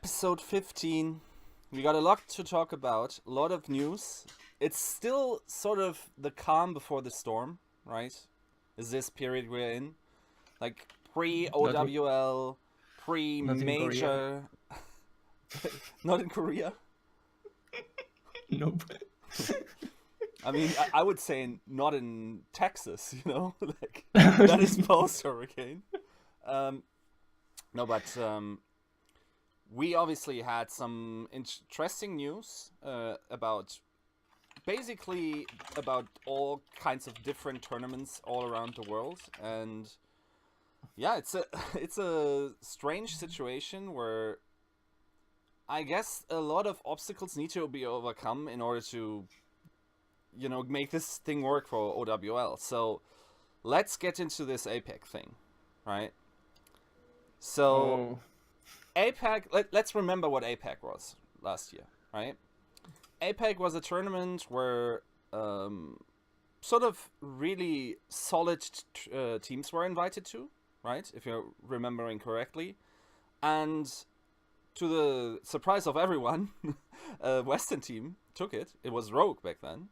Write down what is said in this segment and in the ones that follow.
Episode 15. We got a lot to talk about, a lot of news. It's still sort of the calm before the storm, right? Is this period we're in? Like pre-OWL, Not in Korea. pre-major. Not in Korea? Nope. I mean, I would say not in Texas, like that is post-hurricane. No, but we obviously had some interesting news about all kinds of different tournaments all around the world, and yeah, it's a strange situation where I guess a lot of obstacles need to be overcome in order to make this thing work for OWL. So let's get into this APAC thing, right? So APAC, let's remember what APAC was last year, right? APAC was a tournament where sort of really solid teams were invited to, right? If you're remembering correctly. And to the surprise of everyone, a Western team took it. It was Rogue back then.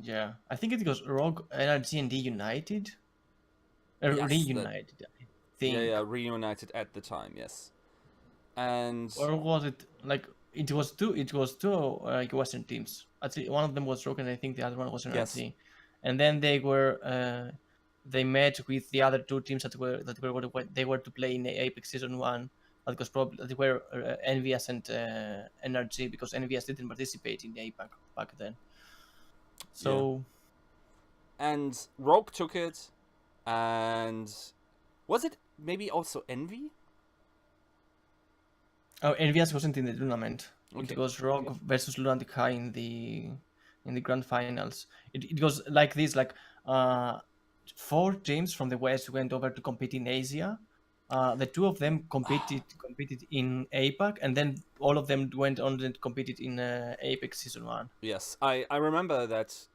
Yeah, I think it was Rogue, NRG, and Reunited. Yes, Reunited, I think. Yeah, Reunited at the time, yes. And or was it like it was two Western teams? Actually, one of them was Rogue, and I think the other one was NRG. Yes. And then they met with the other two teams that were to play in the APEC Season 1. That was probably they were Envious and NRG, because Envious didn't participate in the APAC back then. So, yeah. And Rogue took it, and was it maybe also Envy? Oh, Envious wasn't in the tournament. Okay. It was Rogue versus Lunatica in the grand finals. It was like this, like 4 teams from the West went over to compete in Asia. The 2 of them competed in APAC, and then all of them went on and competed in APEC Season 1. Yes, I remember that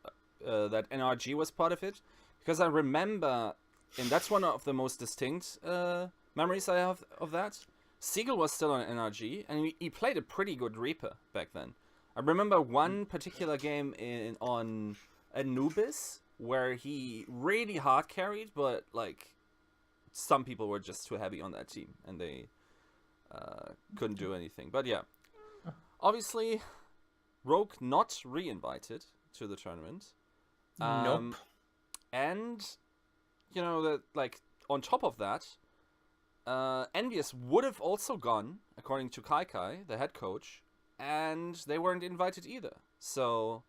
NRG was part of it, because I remember, and that's one of the most distinct memories I have of that. Seagull was still on NRG, and he played a pretty good Reaper back then. I remember one particular game on Anubis where he really hard carried, but like some people were just too heavy on that team, and they couldn't do anything. But yeah, obviously, Rogue not re-invited to the tournament. Nope. And that, like, on top of that, Envious would have also gone, according to Kai, the head coach, and they weren't invited either. So,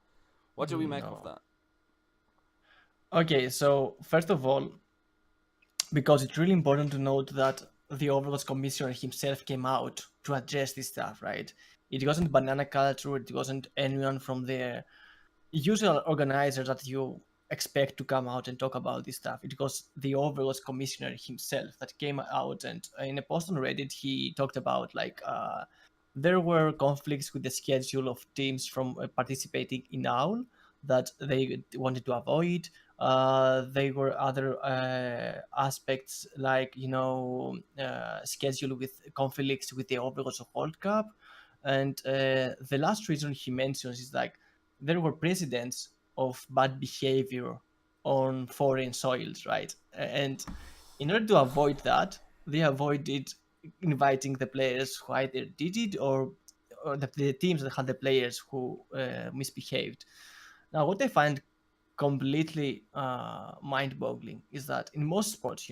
what do we make of that? Okay, so first of all, because it's really important to note that the Overwatch commissioner himself came out to address this stuff, right? It wasn't Banana Culture, it wasn't anyone from the usual organizers that you expect to come out and talk about this stuff. It was the Overwatch commissioner himself that came out, and in a post on Reddit he talked about there were conflicts with the schedule of teams from participating in OWL that they wanted to avoid. There were other aspects like schedule with conflicts with the Overwatch World Cup, and the last reason he mentions is like there were precedents of bad behavior on foreign soils, right? And in order to avoid that, they avoided inviting the players who either did it or the teams that had the players who misbehaved. Now, what I find completely mind-boggling is that in most sports,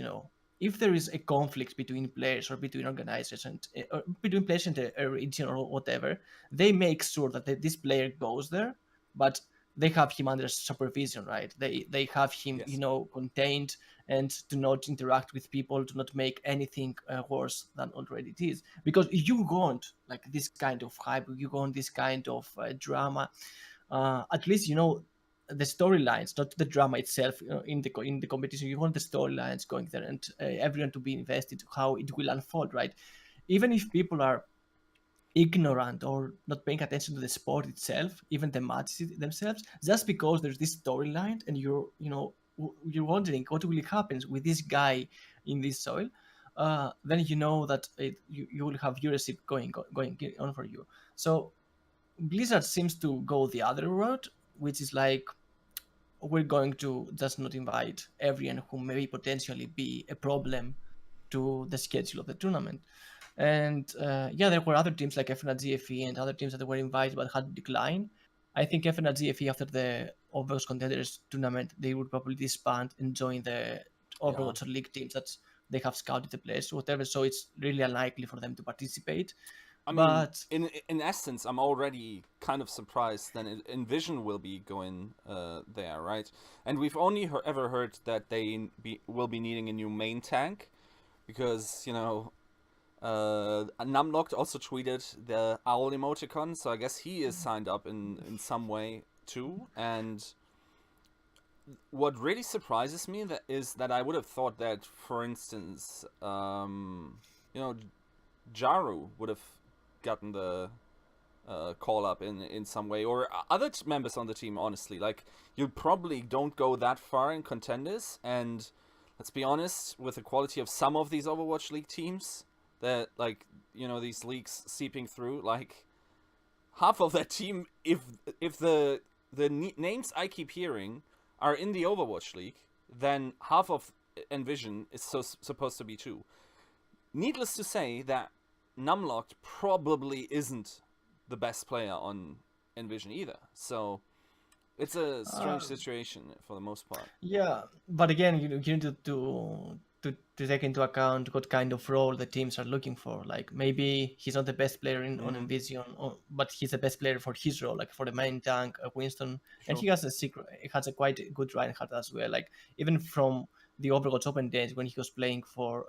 if there is a conflict between players or between organizers and or between players and a region or whatever, they make sure that this player goes there, but they have him under supervision, right? They have him, Yes. Contained, and to not interact with people, to not make anything worse than already it is. Because you want like this kind of hype, you want this kind of drama. At least the storylines, not the drama itself. In the competition, you want the storylines going there and everyone to be invested how it will unfold, right? Even if people are ignorant or not paying attention to the sport itself, even the matches themselves, just because there's this storyline and you're wondering what will happen with this guy in this soil, then you know that you will have viewership going on for you. So Blizzard seems to go the other route, which is like, we're going to just not invite everyone who may potentially be a problem to the schedule of the tournament. And yeah, there were other teams like FNRGFE and other teams that were invited but had declined. I think FNRGFE, after the Overwatch Contenders tournament, they would probably disband and join the Yeah. Overwatch League teams that they have scouted the players or whatever. So it's really unlikely for them to participate. I mean, But in essence, I'm already kind of surprised that Envision will be going there, right? And we've only ever heard that they will be needing a new main tank, because Numlocked also tweeted the owl emoticon, so I guess he is signed up in some way too. And what really surprises me is that I would have thought that, for instance, Jaru would have gotten the call up in some way, or other members on the team. Honestly, like, you probably don't go that far in contenders, and let's be honest, with the quality of some of these Overwatch League teams, that, like, these leagues seeping through, like, half of that team, if the names I keep hearing are in the Overwatch League, then half of Envision is supposed to be too. Needless to say that Numlocked probably isn't the best player on Envision either. So it's a strange situation for the most part. yeah, but again, you need to take into account what kind of role the teams are looking for. Like, maybe he's not the best player on Envision, but he's the best player for his role, like for the main tank, Winston, and Sure. he has a quite good Reinhardt as well. Like, even from the Overwatch Open days when he was playing for,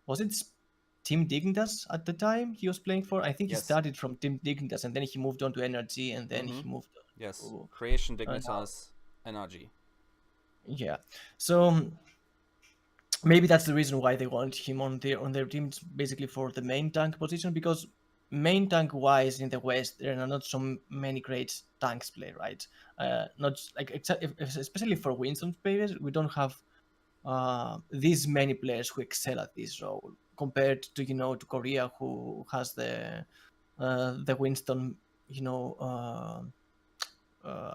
was it Team Dignitas at the time he was playing for? I think he Yes. started from Team Dignitas and then he moved on to NRG and then he moved on Yes. to Creation, now. Dignitas, NRG. Yeah. So maybe that's the reason why they want him on their team, basically for the main tank position, because main tank wise in the West there are not so many great tanks play, right? Not like, especially for Winston players, we don't have these many players who excel at this role compared to to Korea, who has the Winston,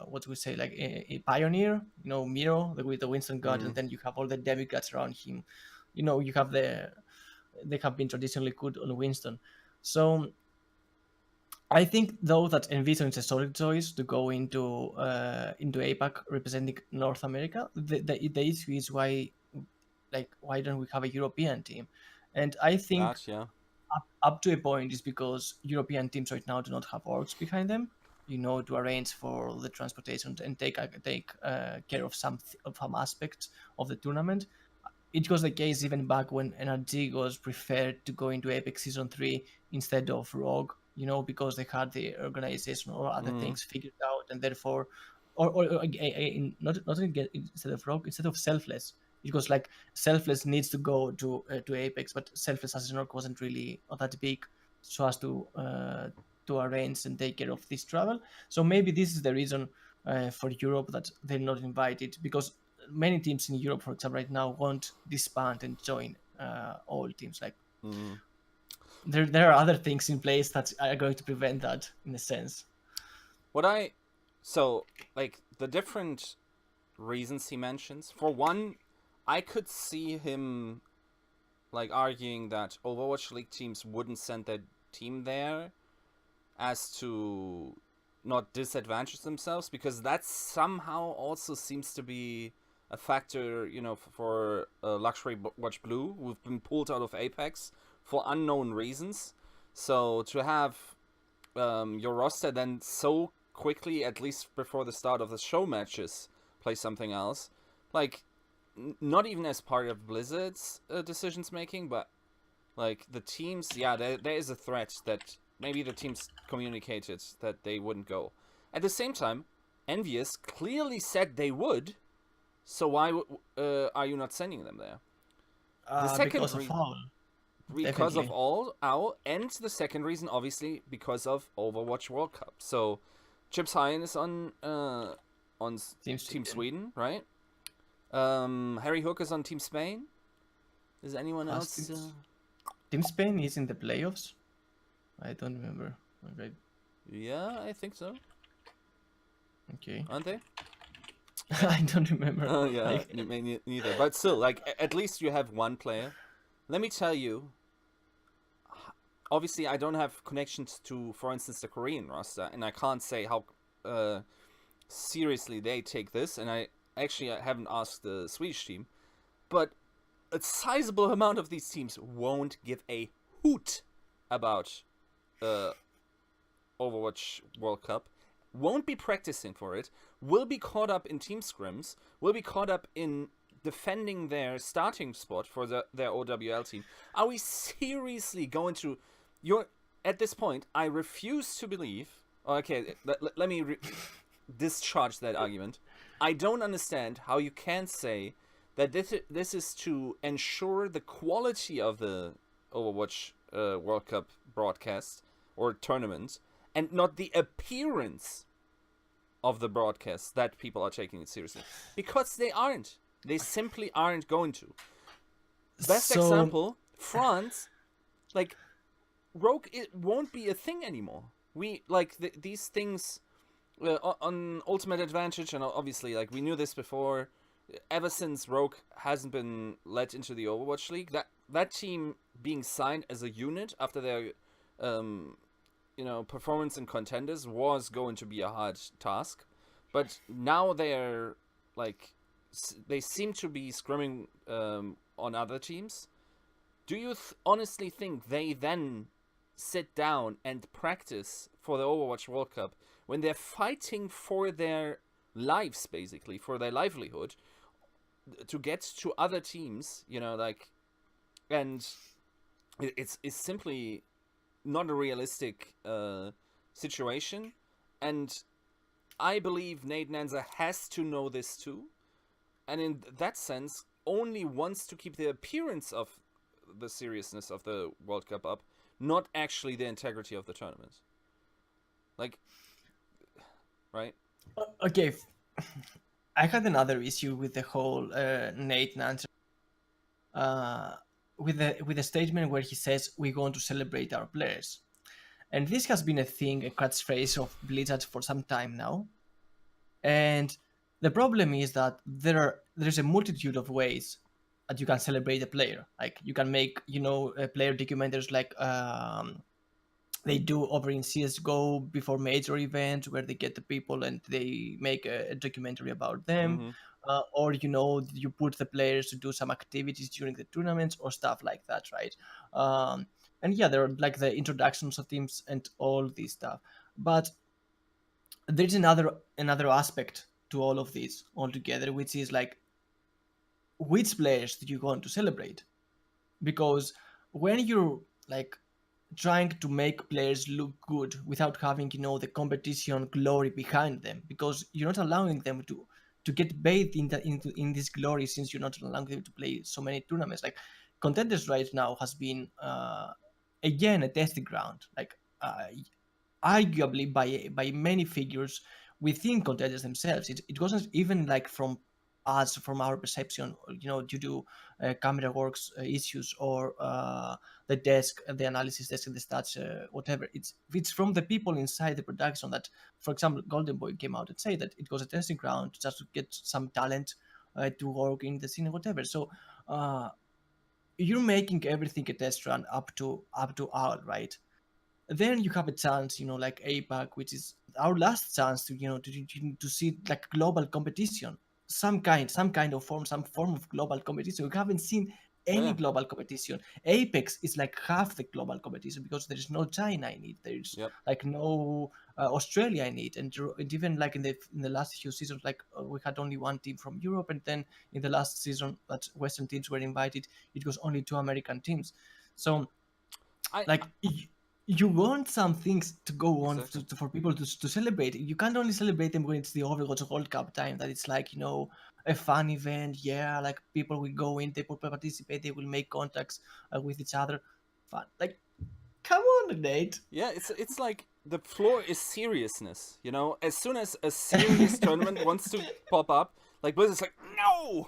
what do we say, like a pioneer, Miro, with the Winston God, and then you have all the demigods around him. You have they have been traditionally good on Winston. So I think, though, that Envision is a solid choice to go into APAC representing North America. The issue is why don't we have a European team? And I think That, yeah. up to a point is because European teams right now do not have orgs behind them, to arrange for the transportation and take care of some aspects of the tournament. It was the case even back when NRG was preferred to go into Apex Season 3 instead of Rogue, because they had the organization or other things figured out, and therefore, not again, instead of Rogue, instead of Selfless. It was like Selfless needs to go to Apex, but Selfless as an org wasn't really that big so as to arrange and take care of this travel. So maybe this is the reason for Europe that they're not invited, because many teams in Europe, for example, right now won't disband and join all teams. Like, there are other things in place that are going to prevent that, in a sense. So, like, the different reasons he mentions. For one, I could see him, like, arguing that Overwatch League teams wouldn't send their team there as to not disadvantage themselves, because that somehow also seems to be a factor, for Luxury Watch Blue, who've been pulled out of Apex for unknown reasons. So to have your roster then so quickly, at least before the start of the show matches, play something else, like, not even as part of Blizzard's decisions making, but like the teams, yeah, there is a threat that maybe the teams communicated that they wouldn't go. At the same time, Envious clearly said they would, so why are you not sending them there? The second Because of Foul. because of OWL, and the second reason, obviously, because of Overwatch World Cup. So Chips Hine is on Team Sweden, right? Harry Hook is on Team Spain. Is anyone else? Team Spain is in the playoffs? I don't remember. Okay. Yeah, I think so. Okay. Aren't they? I don't remember. Oh yeah, neither. But still, like at least you have one player. Let me tell you. Obviously, I don't have connections to, for instance, the Korean roster, and I can't say how seriously they take this. And I haven't asked the Swedish team, but a sizable amount of these teams won't give a hoot about Overwatch World Cup, won't be practicing for it, will be caught up in team scrims, will be caught up in defending their starting spot for their OWL team. Are we seriously going to... At this point, I refuse to believe... Okay, let me discharge that argument. I don't understand how you can say that this is to ensure the quality of the Overwatch World Cup broadcast or tournament, and not the appearance of the broadcast that people are taking it seriously. Because they aren't. They simply aren't going to. Best example, France, like, Rogue, it won't be a thing anymore. We, like, these things on Ultimate Advantage, and obviously, like, we knew this before, ever since Rogue hasn't been let into the Overwatch League, that team being signed as a unit after their performance in contenders was going to be a hard task. But now they're like, they seem to be scrimming on other teams. Do you honestly think they then sit down and practice for the Overwatch World Cup when they're fighting for their lives, basically, for their livelihood, to get to other teams, and it's simply not a realistic situation, and I believe Nate Nanza has to know this too, and in that sense only wants to keep the appearance of the seriousness of the World Cup up, not actually the integrity of the tournament. Like, right? Okay, I had another issue with the whole Nate Nanza with the statement where he says we're going to celebrate our players, and this has been a thing, a catchphrase of Blizzard for some time now. And the problem is that there's a multitude of ways that you can celebrate a player. Like, you can make player documentaries like they do over in CS:GO before major events, where they get the people and they make a documentary about them. Mm-hmm. Or you put the players to do some activities during the tournaments or stuff like that, right? And yeah, there are like the introductions of teams and all this stuff. But there's another aspect to all of this altogether, which is like, which players do you want to celebrate? Because when you're like trying to make players look good without having the competition glory behind them, because you're not allowing them to get bathed in this glory, since you're not allowing them to play so many tournaments. Like, contenders right now has been again a testing ground, like arguably by many figures within contenders themselves. It wasn't even like from us, from our perception, due to camera works issues, or the analysis desk and the stats, whatever. It's from the people inside the production that, for example, Golden Boy came out and said that it was a testing ground just to get some talent to work in the scene or whatever. So you're making everything a test run up to OWL, right? Then you have a chance, like APAC, which is our last chance to see like global competition, some kind of form, some form of global competition. We haven't seen any global competition. Apex is like half the global competition, because there is no China in it. There's like no Australia in it, and even like in the last few seasons, like we had only one team from Europe, and then in the last season that Western teams were invited, it was only 2 American teams. So you want some things to go on for people to celebrate. You can't only celebrate them when it's the Overwatch World Cup time, that it's like, a fun event. Yeah, like people will go in, they will participate, they will make contacts with each other. Fun. Like, come on, Nate. Yeah, it's like the floor is seriousness, As soon as a serious tournament wants to pop up, like Blizzard's like, no!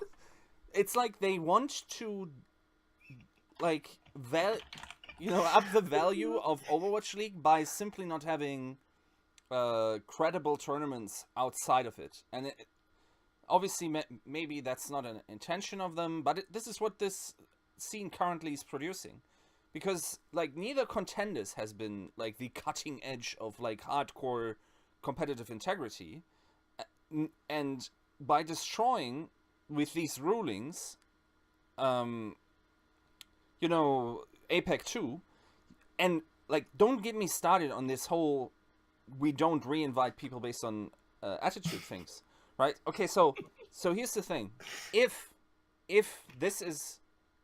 It's like they want to like up the value of Overwatch League by simply not having credible tournaments outside of it. And obviously, maybe that's not an intention of them, but this is what this scene currently is producing. Because, like, neither Contenders has been, like, the cutting edge of, like, hardcore competitive integrity. And by destroying, with these rulings, APAC 2, and, like, don't get me started on this whole we don't re-invite people based on attitude things, right? Okay, so here's the thing. If this is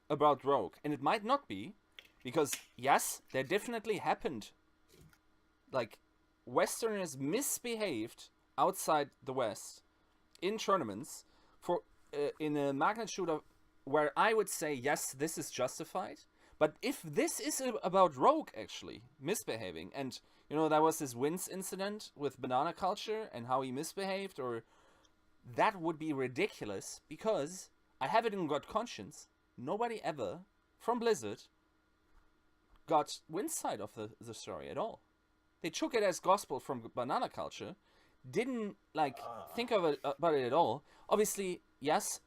about Rogue, and it might not be, because, yes, there definitely happened, like, Westerners misbehaved outside the West in tournaments for in a magnitude of where I would say, yes, this is justified. But if this is about Rogue actually misbehaving, and, there was this Wins incident with Banana Culture and how he misbehaved, or that would be ridiculous, because I have it in good conscience, nobody ever from Blizzard got Wins side of the story at all. They took it as gospel from Banana Culture, didn't think of it about it at all. Obviously, yes,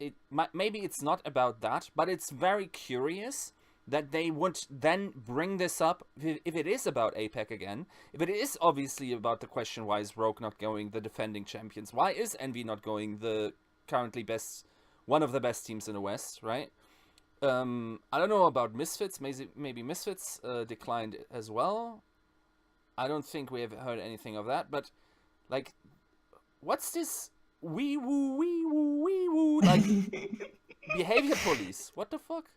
maybe it's not about that, but it's very curious that they would then bring this up if it is about APAC again. If it is obviously about the question, why is Rogue not going the defending champions? Why is Envy not going the currently one of the best teams in the West, right? I don't know about Misfits. Maybe Misfits declined as well. I don't think we have heard anything of that. But, like, what's this wee woo, like, behavior police? What the fuck?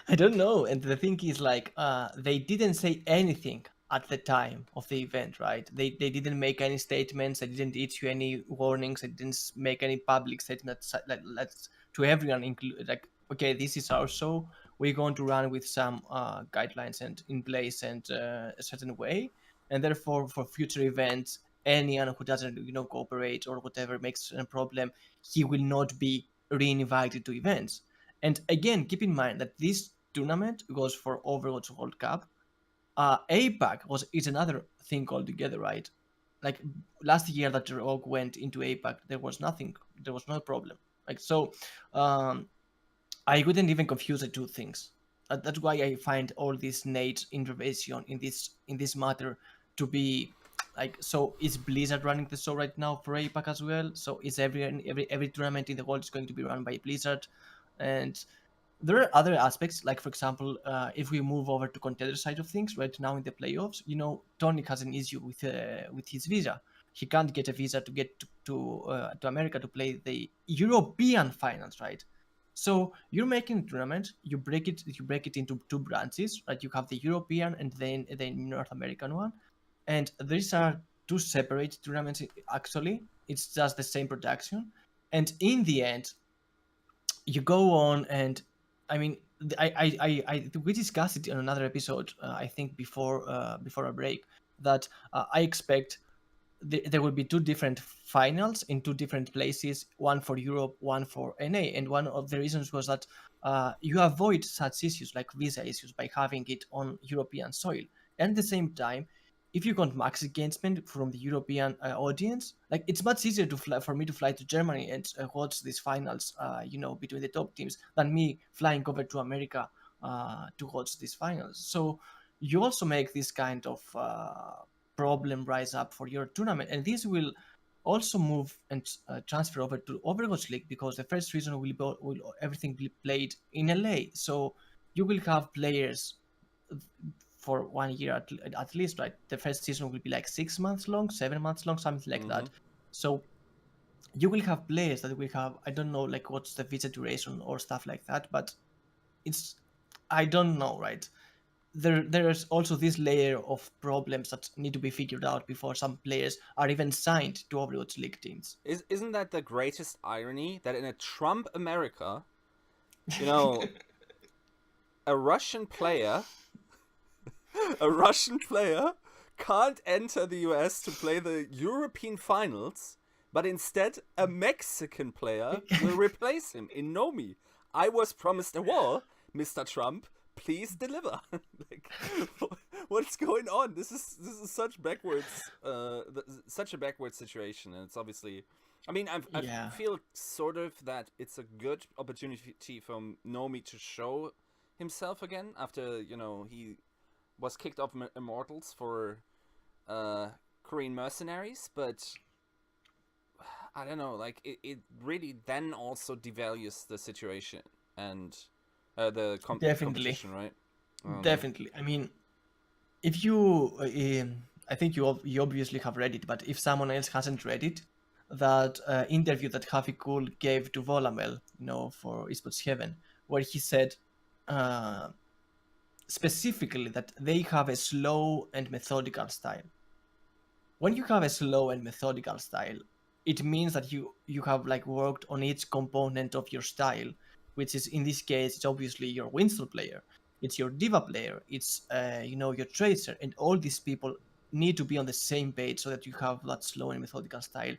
I don't know. And the thing is, like, they didn't say anything at the time of the event, right? They didn't make any statements. They didn't issue any warnings. They didn't make any public statements like to everyone, include like, okay, this is our show. We're going to run with some guidelines and in place and a certain way, and therefore for future events, anyone who doesn't cooperate or whatever makes a problem, he will not be re-invited to events. And again, keep in mind that this tournament goes for Overwatch World Cup. APAC is another thing altogether, right? Like last year that Rogue went into APAC, there was nothing. There was no problem. Like so, I wouldn't even confuse the two things. That's why I find all this Nate intervention in this matter to be like, so is Blizzard running the show right now for APAC as well? So is every tournament in the world is going to be run by Blizzard? And there are other aspects, like for example, if we move over to contender side of things, right now in the playoffs, Tony has an issue with his visa. He can't get a visa to get to America to play the European finals, right? So you're making a tournament, you break it into two branches, right? You have the European and then the North American one, and these are two separate tournaments. Actually, it's just the same production, and in the end, you go on, and I mean, we discussed it in another episode. I think before a break, that I expect there will be two different finals in two different places, one for Europe, one for NA. And one of the reasons was that you avoid such issues like visa issues by having it on European soil. And at the same time, if you want max engagement from the European audience, like it's much easier for me to fly to Germany and watch these finals, between the top teams, than me flying over to America to watch these finals. So you also make this kind of problem rise up for your tournament, and this will also move and transfer over to Overwatch League, because the first season will everything be played in LA. So you will have players for 1 year at least, right? The first season will be like 6 months long, 7 months long, something like that. So you will have players that will have, I don't know, like what's the visa duration or stuff like that, but I don't know, right? There's also this layer of problems that need to be figured out before some players are even signed to Overwatch League teams. Isn't that the greatest irony, that in a Trump America, a Russian player can't enter the US to play the European finals, but instead a Mexican player will replace him in Nomi. I was promised a wall. Mr. Trump, please deliver. Like, what's going on? This is such backwards, such a backwards situation, and it's obviously. I mean, I Yeah, feel sort of that it's a good opportunity for Nomi to show himself again after he was kicked off Immortals for Korean mercenaries, but I don't know, like it really then also devalues the situation and the definitely, competition, right? definitely. I mean, if you, I think you obviously have read it, but if someone else hasn't read it, that interview that Hafi Cool gave to Volamel, for Esports Heaven, where he said uh, specifically that they have a slow and methodical style. When you have a slow and methodical style, it means that you have like worked on each component of your style, which is in this case it's obviously your Winston player, it's your diva player, it's your tracer, and all these people need to be on the same page so that you have that slow and methodical style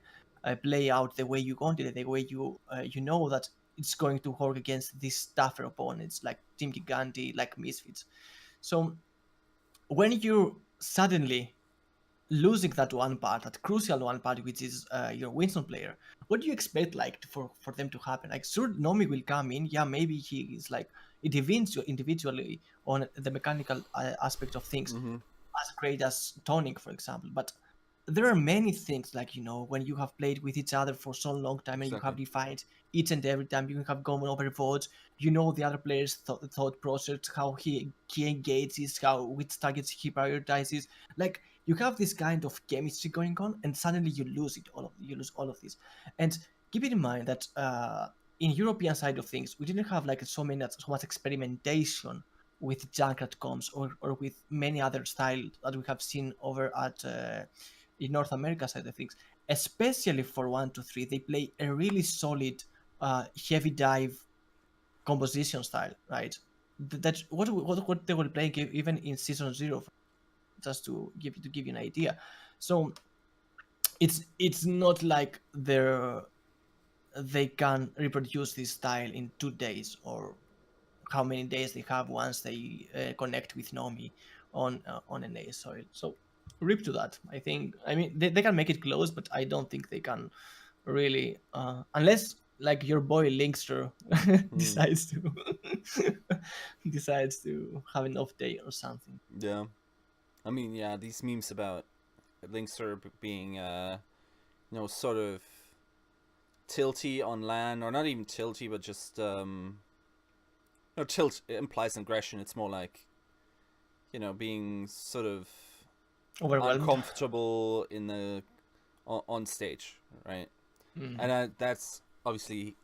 play out the way you wanted it, the way you know that it's going to work against these tougher opponents like Team Giganti, like Misfits. So when you suddenly losing that one part, that crucial one part, which is your Winston player, what do you expect like for them to happen? Like, sure, Nomi will come in. Yeah, maybe he is like it depends individually on the mechanical aspect of things, Mm-hmm. as great as Tonic, for example. But there are many things like when you have played with each other for so long time and you have Exactly. defined each and every time you have gone over votes, you know the other player's thought process, how he engages, how which targets he prioritizes. Like you have this kind of chemistry going on, and suddenly you lose all of this. And keep in mind that in European side of things, we didn't have like so much experimentation with Junkrat comms or with many other styles that we have seen over at in North America side of things. Especially for 1-2-3, they play a really solid heavy dive composition style, right? That's what they were playing even in season 0, just to give you an idea. So it's not like they can reproduce this style in 2 days or how many days they have once they connect with Nomi on an A soil. So rip to that. I think. I mean, they can make it close, but I don't think they can really, unless like your boy Linkster Hmm. decides to decides to have an off day or something. Yeah. I mean, yeah, these memes about Linkster being, sort of tilty on LAN, or not even tilty, but just, no, tilt implies aggression. It's more like, being sort of Overwhelmed. uncomfortable in the on stage, right? Mm. And that's obviously,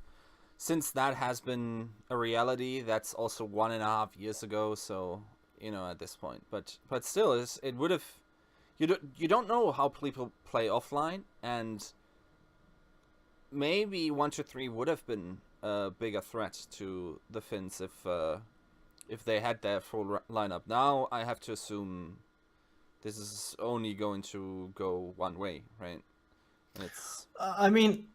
since that has been a reality, that's also 1.5 years ago. So at this point, but still, it would have. You don't know how people play offline, and maybe 1-2-3 would have been a bigger threat to the Finns if they had their full lineup. Now I have to assume this is only going to go one way, right? And it's I mean,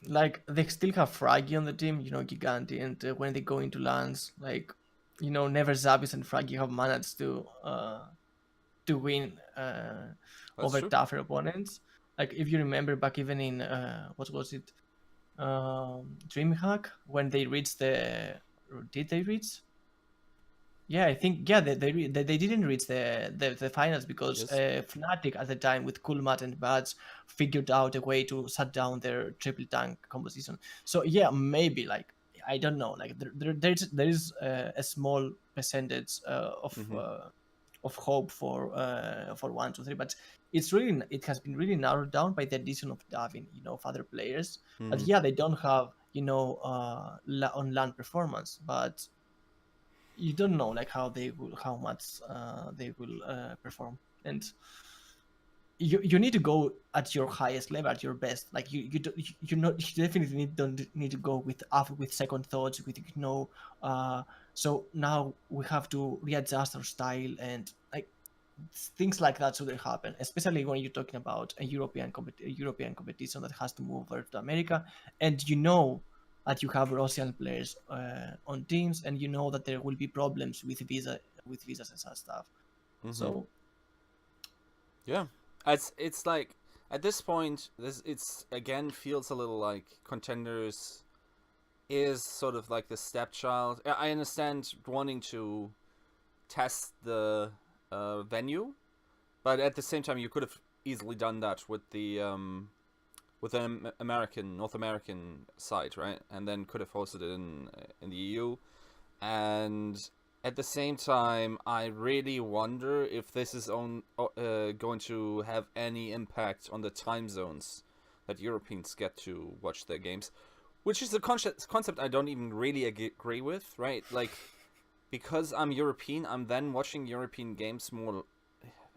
like they still have Fraggy on the team, Giganti, and when they go into lands, like never Zabis and Fraggy have managed to win that's over true. tougher opponents. Like if you remember back even in what was it, DreamHack, when they reached did they reach? Yeah, I think they didn't reach the finals because Yes. Fnatic at the time with Coolmat and Bats figured out a way to shut down their triple tank composition. So yeah, maybe like I don't know, like there is a small percentage Mm-hmm. of hope for 1-2-3, but it has been really narrowed down by the addition of Davin, of other players. But Mm-hmm. yeah, they don't have on land performance, but you don't know like how much they will perform, and you need to go at your highest level, at your best. Like you definitely don't need to go with second thoughts, with so now we have to readjust our style, and like things like that shouldn't happen, especially when you're talking about a European competition that has to move over to America. And that you have Russian players on teams, and you know that there will be problems with visas and such stuff. Mm-hmm. So Yeah, it's like at this point, it's again feels a little like Contenders is sort of like the stepchild. I understand wanting to test the venue, but at the same time, you could have easily done that with the American North American side, right? And then could have hosted it in the EU. And at the same time, I really wonder if this is going to have any impact on the time zones that Europeans get to watch their games, which is a concept I don't even really agree with, right? Like, because I'm European, I'm then watching European games more.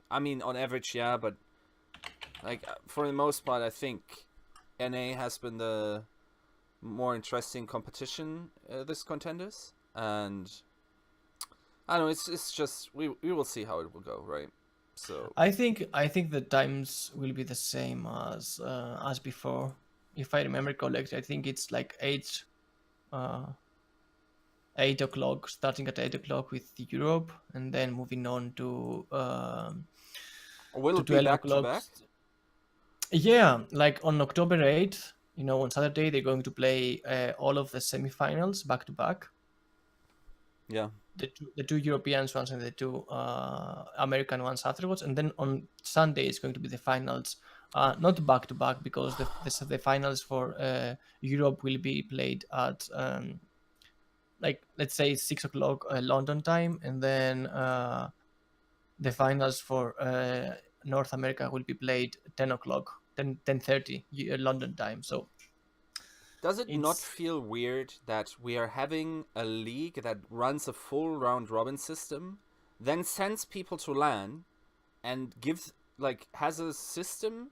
I mean, on average, yeah, but like for the most part, I think NA has been the more interesting competition this Contenders, and I don't know. It's just we will see how it will go, right? So I think the times will be the same as before. If I remember correctly, I think it's like 8 o'clock, starting at 8 o'clock with Europe, and then moving on will to it be 12 back to o'clock. back? Yeah, like on October 8th, on Saturday they're going to play all of the semifinals back to back. Yeah. The two European ones and the two American ones afterwards, and then on Sunday it's going to be the finals. Not back to back because the finals for Europe will be played at like let's say 6 o'clock London time, and then the finals for North America will be played 10 o'clock, 10:30 London time. So Does it not it's feel weird that we are having a league that runs a full round robin system, then sends people to LAN, and gives like has a system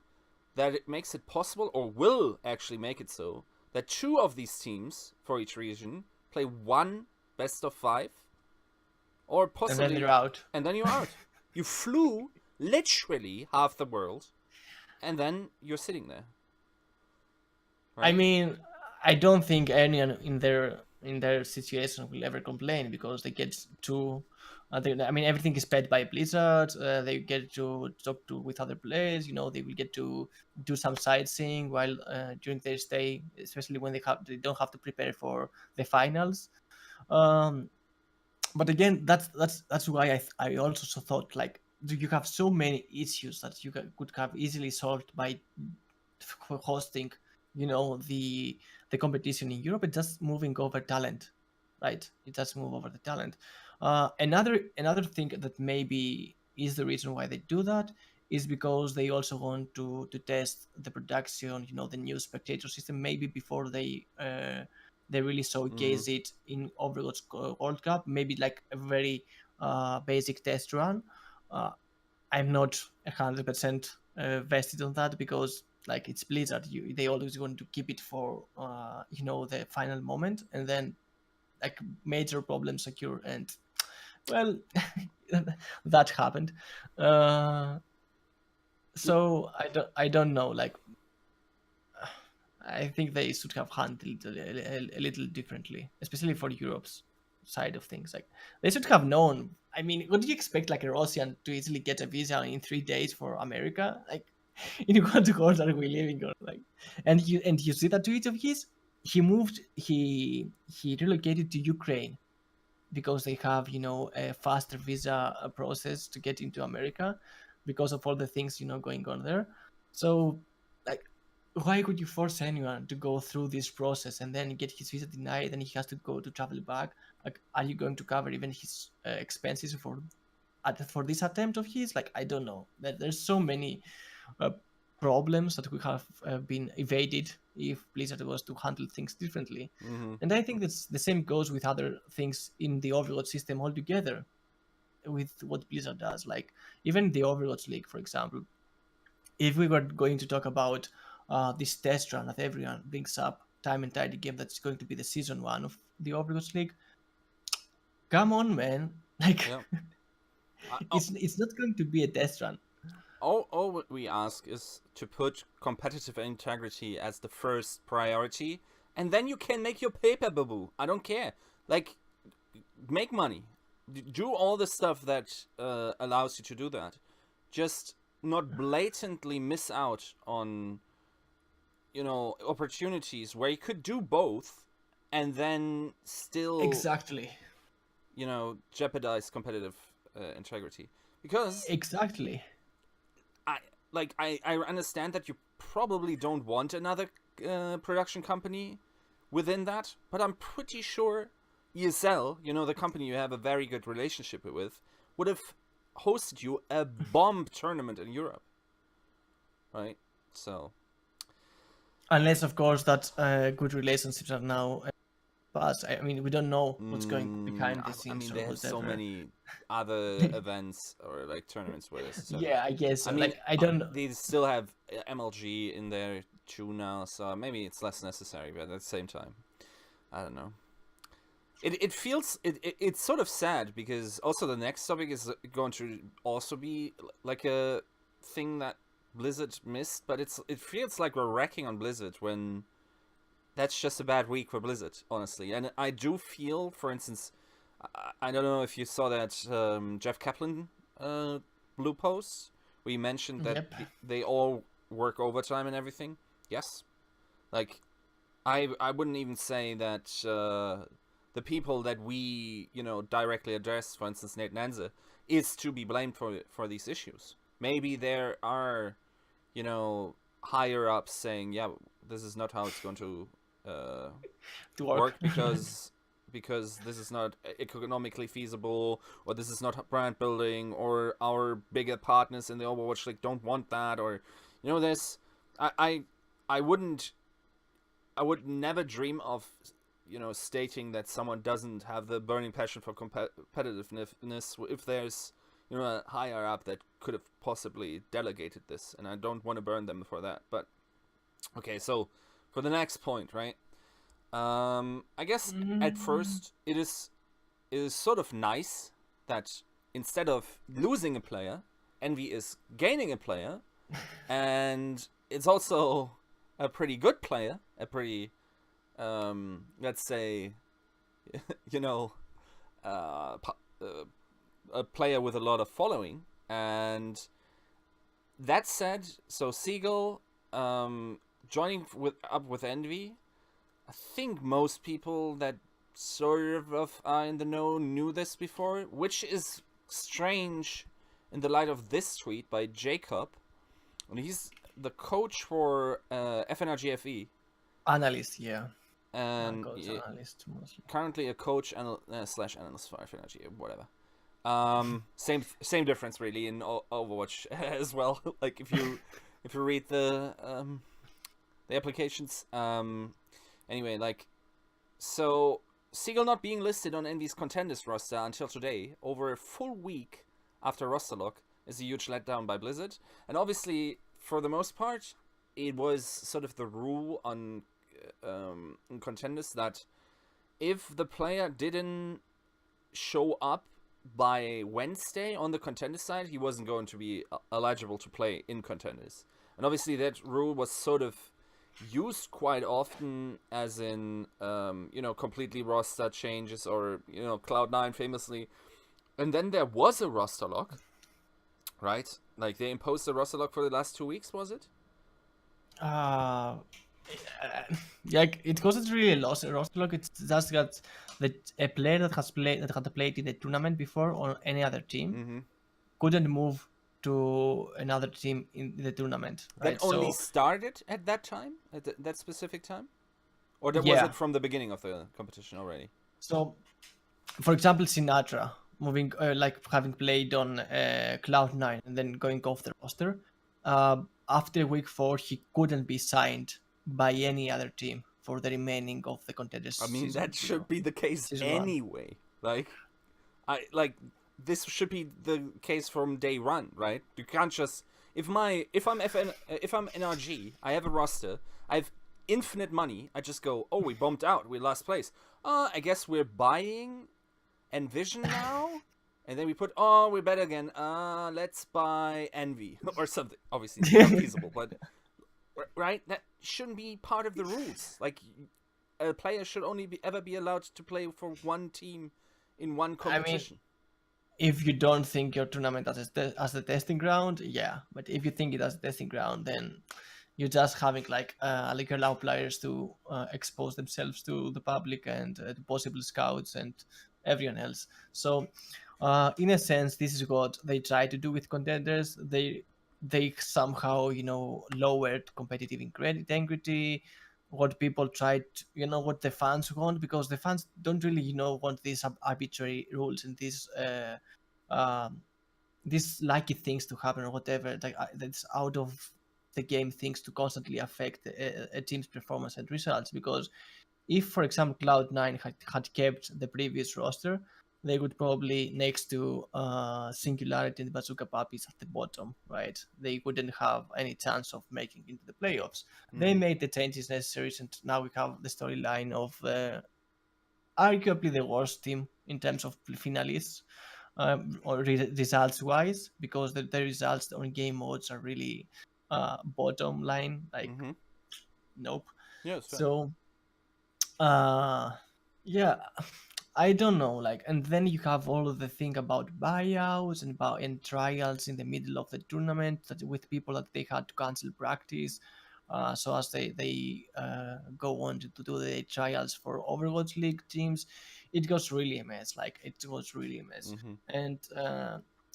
that it makes it possible, or will actually make it so, that two of these teams for each region play one best of five, or and then possibly, they're out. and then you're out. You flew literally half the world, and then you're sitting there, I right? mean, I don't think anyone in their situation will ever complain because they get to. I mean, everything is paid by Blizzard. They get to talk to with other players. They will get to do some sightseeing while during their stay, especially when they don't have to prepare for the finals. Um, but again, that's why I also thought like you have so many issues that you could have easily solved by hosting the competition in Europe. It's just moving over talent, right? It just move over the talent. Another thing that maybe is the reason why they do that is because they also want to test the production, the new spectator system, maybe before they really Mm-hmm. showcase it in Overwatch World Cup, maybe like a very basic test run. uh, I'm not 100% vested on that because like it's Blizzard, they always want to keep it for the final moment, and then like major problems occur, and well, that happened. Uh, so I don't know. Like I think they should have handled it a little differently, especially for Europe's side of things. Like they should have known. I mean, what do you expect? Like a Russian to easily get a visa in 3 days for America? Like in what world are we living on? Like, and you see that tweet of his. He moved. He relocated to Ukraine because they have a faster visa process to get into America because of all the things going on there. So like why would you force anyone to go through this process and then get his visa denied and he has to go to travel back? Like are you going to cover even his expenses for this attempt of his? Like I don't know. There's so many uh, problems that could have been evaded if Blizzard was to handle things differently. Mm-hmm. And I think that's the same goes with other things in the Overwatch system altogether with what Blizzard does. Like even the Overwatch League, for example, if we were going to talk about this test run that everyone brings up time and tide again, that's going to be the season one of the Overwatch League. Come on, man! Like Yeah. it's not going to be a test run. All what we ask is to put competitive integrity as the first priority, and then you can make your paper, boo. I don't care. Like, make money, do all the stuff that allows you to do that. Just not blatantly miss out on, opportunities where you could do both, and then still Exactly. jeopardize competitive integrity. Because Exactly. I understand that you probably don't want another production company within that, but I'm pretty sure ESL, the company you have a very good relationship with, would have hosted you a bomb tournament in Europe, right? So, Unless, of course, that good relationships are now passed. I mean, we don't know what's going behind the scenes or they have whatever. so many other events or like tournaments where this is happening. Yeah, I guess. I mean, Like, I don't know. they still have MLG in there too now, so maybe it's less necessary. But at the same time, I don't know. It feels it's sort of sad, because also the next topic is going to also be like a thing that Blizzard missed, but it feels like we're wrecking on Blizzard when that's just a bad week for Blizzard, honestly. And I do feel, for instance, I don't know if you saw that Jeff Kaplan blue post where he mentioned that Yep. they all work overtime and everything. Yes, like I wouldn't even say that the people that we directly address, for instance Nate Nanza, is to be blamed for these issues. Maybe there are higher ups saying, yeah, this is not how it's going to To work because this is not economically feasible, or this is not brand building, or our bigger partners in the Overwatch League don't want that, or there's I would never dream of stating that someone doesn't have the burning passion for competitiveness if there's a higher up that could have possibly delegated this, and I don't want to burn them for that. But okay, so for the next point, right? I guess at first it is sort of nice that instead of losing a player, Envy is gaining a player, and it's also a pretty good player, a pretty let's say a player with a lot of following. And that said, so Seagull joining up with Envy, I think most people that sort of are in the know knew this before, which is strange in the light of this tweet by Jacob, and he's the coach for FNRGFE. Analyst, yeah. And Analyst mostly. Currently a coach slash analyst for FNRG, whatever. Same difference really in Overwatch as well. Like if you read the applications. Anyway, like, so Seagull not being listed on Envy's contenders roster until today, over a full week after roster lock, is a huge letdown by Blizzard. And obviously, for the most part, it was sort of the rule on contenders that if the player didn't show up by Wednesday on the contender side, he wasn't going to be eligible to play in contenders. And obviously that rule was sort of used quite often, as in completely roster changes, or Cloud9 famously. And then there was a roster lock, right? Like they imposed a roster lock for the last 2 weeks, was it? Yeah, it wasn't really a roster lock. It's just that a player that had played in the tournament before on any other team couldn't move to another team in the tournament. Right? That only started at that time, at that specific time, or was it from the beginning of the competition already? So, for example, Sinatra moving, having played on Cloud9 and then going off the roster. After week 4, he couldn't be signed by any other team for the remaining of the contenders. I mean, that should be the case anyway. This should be the case from day one, right? You can't just if I'm NRG, I have a roster, I have infinite money. I just go, oh, we bumped out, we last place. I guess we're buying Envision now. And then we put, oh, we're better again. Let's buy Envy or something. Obviously, it's not feasible, but right, that shouldn't be part of the rules. Like, a player should only ever be allowed to play for one team in one competition. If you don't think your tournament as a testing ground, yeah. But if you think it as a testing ground, then you're just having like you allow players to expose themselves to the public and to possible scouts and everyone else. So, in a sense, this is what they try to do with contenders. They somehow lowered competitive integrity. What people tried, what the fans want, because the fans don't really want these arbitrary rules and um, these lucky things to happen or whatever that's out of the game things to constantly affect a team's performance and results. Because if, for example, Cloud9 had kept the previous roster, they would probably, next to Singularity and Bazooka Puppies at the bottom, right? They wouldn't have any chance of making into the playoffs. They made the changes necessary, and now we have the storyline of arguably the worst team in terms of finalists, or results wise, because the results on game modes are really bottom line, like nope. Yeah, it's fair. So yeah, I don't know, like, and then you have all of the thing about buyouts and trials in the middle of the tournament that with people that they had to cancel practice, so as they go on to do the trials for Overwatch League teams. It goes really a mess, like it was really a mess.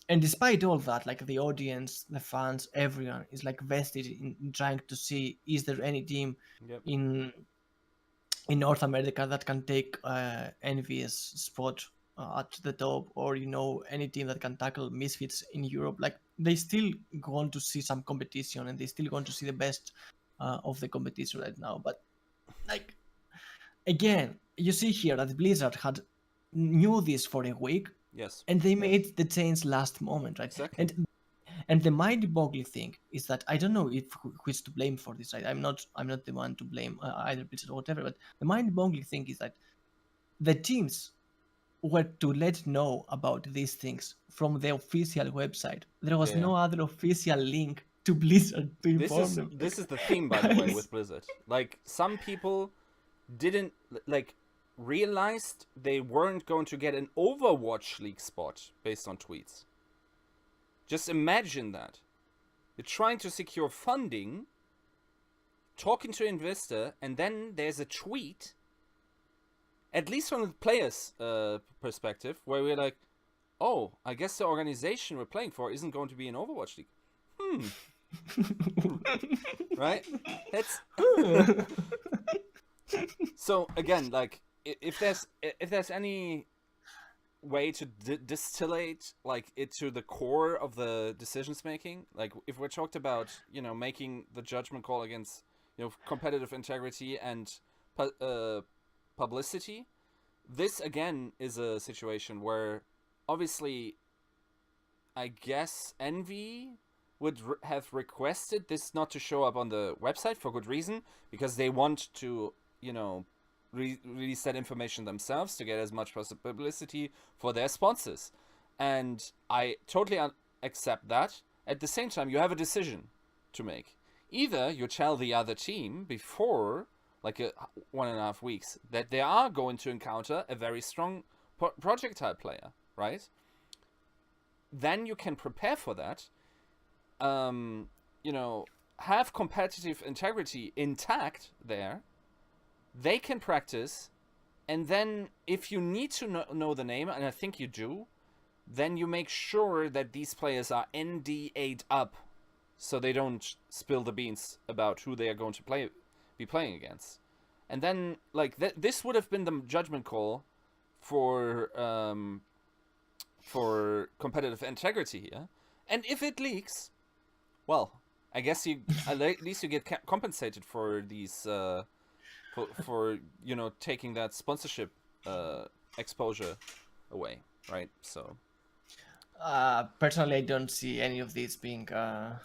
And despite all that, like the audience, the fans, everyone is like vested in trying to see, is there any team Yep. in North America that can take Envy's spot at the top, or any team that can tackle Misfits in Europe. Like they still want to see some competition, and they still want to see the best of the competition right now. But like again, you see here that Blizzard had knew this for a week, Yes. and they made the change last moment, right? Exactly. And the mind-boggling thing is that I don't know if who is to blame for this. Right? I'm not the one to blame either Blizzard or whatever. But the mind-boggling thing is that the teams were to let know about these things from the official website. There was no other official link to Blizzard to inform them. This is the theme, by the way, with Blizzard. Like, some people didn't realized they weren't going to get an Overwatch League spot based on tweets. Just imagine that. You're trying to secure funding, talking to an investor, and then there's a tweet, at least from the player's perspective, where we're like, oh, I guess the organization we're playing for isn't going to be an Overwatch League. Right? That's... So, again, like, if there's any way to distillate like it to the core of the decisions making, like if we're talked about making the judgment call against competitive integrity and publicity, this again is a situation where obviously I guess Envy would have requested this not to show up on the website for good reason, because they want to release that information themselves to get as much publicity for their sponsors. And I totally accept that. At the same time, you have a decision to make. Either you tell the other team before, like 1.5 weeks, that they are going to encounter a very strong projectile player, right? Then you can prepare for that. Have competitive integrity intact there. They can practice, and then if you need to know the name, and I think you do, then you make sure that these players are NDA'd up, so they don't spill the beans about who they are going to be playing against. And then, like, this would have been the judgment call for competitive integrity here. And if it leaks, well, I guess at least you get compensated for these... For taking that sponsorship exposure away, right? So personally, I don't see any of these being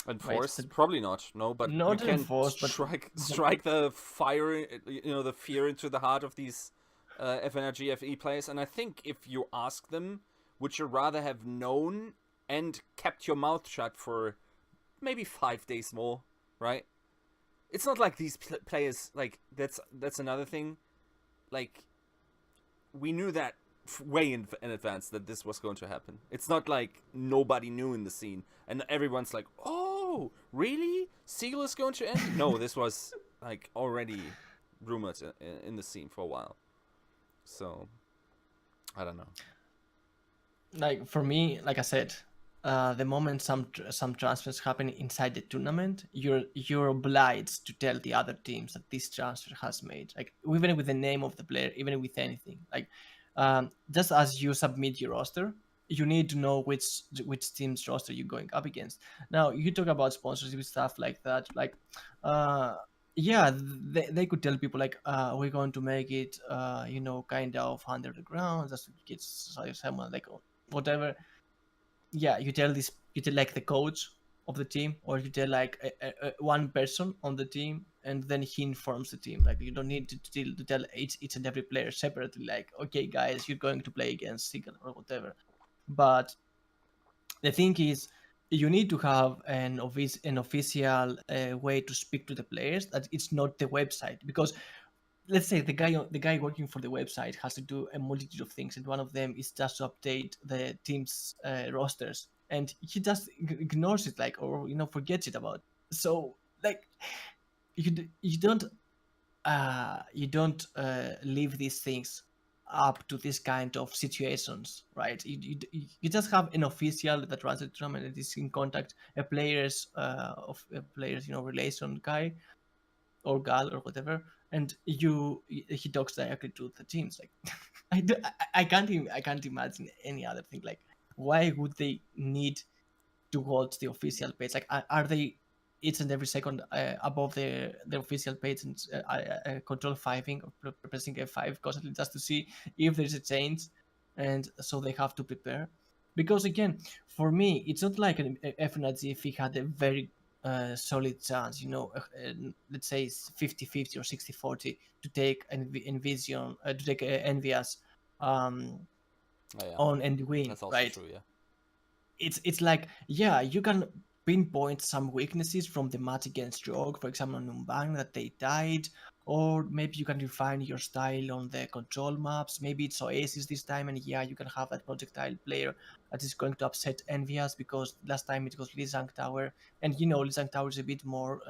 enforced. Probably not. No, but not you can enforced. Strike the fire, the fear into the heart of these FNRGFE players. And I think if you ask them, would you rather have known and kept your mouth shut for maybe 5 days more, right? It's not like these players, like, that's another thing. like we knew that way in advance that this was going to happen. It's not like nobody knew in the scene and everyone's like, oh, really? Seagull is going to end? No, this was like already rumored in the scene for a while. So, I don't know. Like for me, like I said, the moment some transfers happen inside the tournament, you're obliged to tell the other teams that this transfer has made. Like even with the name of the player, even with anything. Like just as you submit your roster, you need to know which team's roster you're going up against. Now you talk about sponsorship stuff like that. Like yeah, they could tell people like we're going to make it kind of under the ground just to get someone like whatever. Yeah, you tell like the coach of the team, or you tell like one person on the team, and then he informs the team. Like you don't need to tell each and every player separately, like, okay guys, you're going to play against Seagull or whatever. But the thing is, you need to have an official way to speak to the players, that it's not the website. Because let's say the guy working for the website has to do a multitude of things, and one of them is just to update the team's rosters, and he just ignores it, like, or forgets it about. So like you don't leave these things up to this kind of situations, right? You just have an official that runs the tournament and is in contact a players of a players relation guy or gal or whatever, and he talks directly to the teams. Like I can't imagine any other thing. Like why would they need to watch the official page? Like are they each and every second above the official page and control fiving or pressing F5 constantly just to see if there's a change, and so they have to prepare? Because again, for me, it's not like an FNRGFE had a very solid chance, let's say 50-50 or 60-40 to take Envision, to take Envious Oh, yeah. on and win, That's also right? true, yeah. It's like, yeah, you can pinpoint some weaknesses from the match against Rogue, for example, on Numbang, that they died, or maybe you can refine your style on the control maps. Maybe it's Oasis this time, and yeah, you can have that projectile player that is going to upset Envious, because last time it was Lizang Tower, and Lizang Tower is a bit more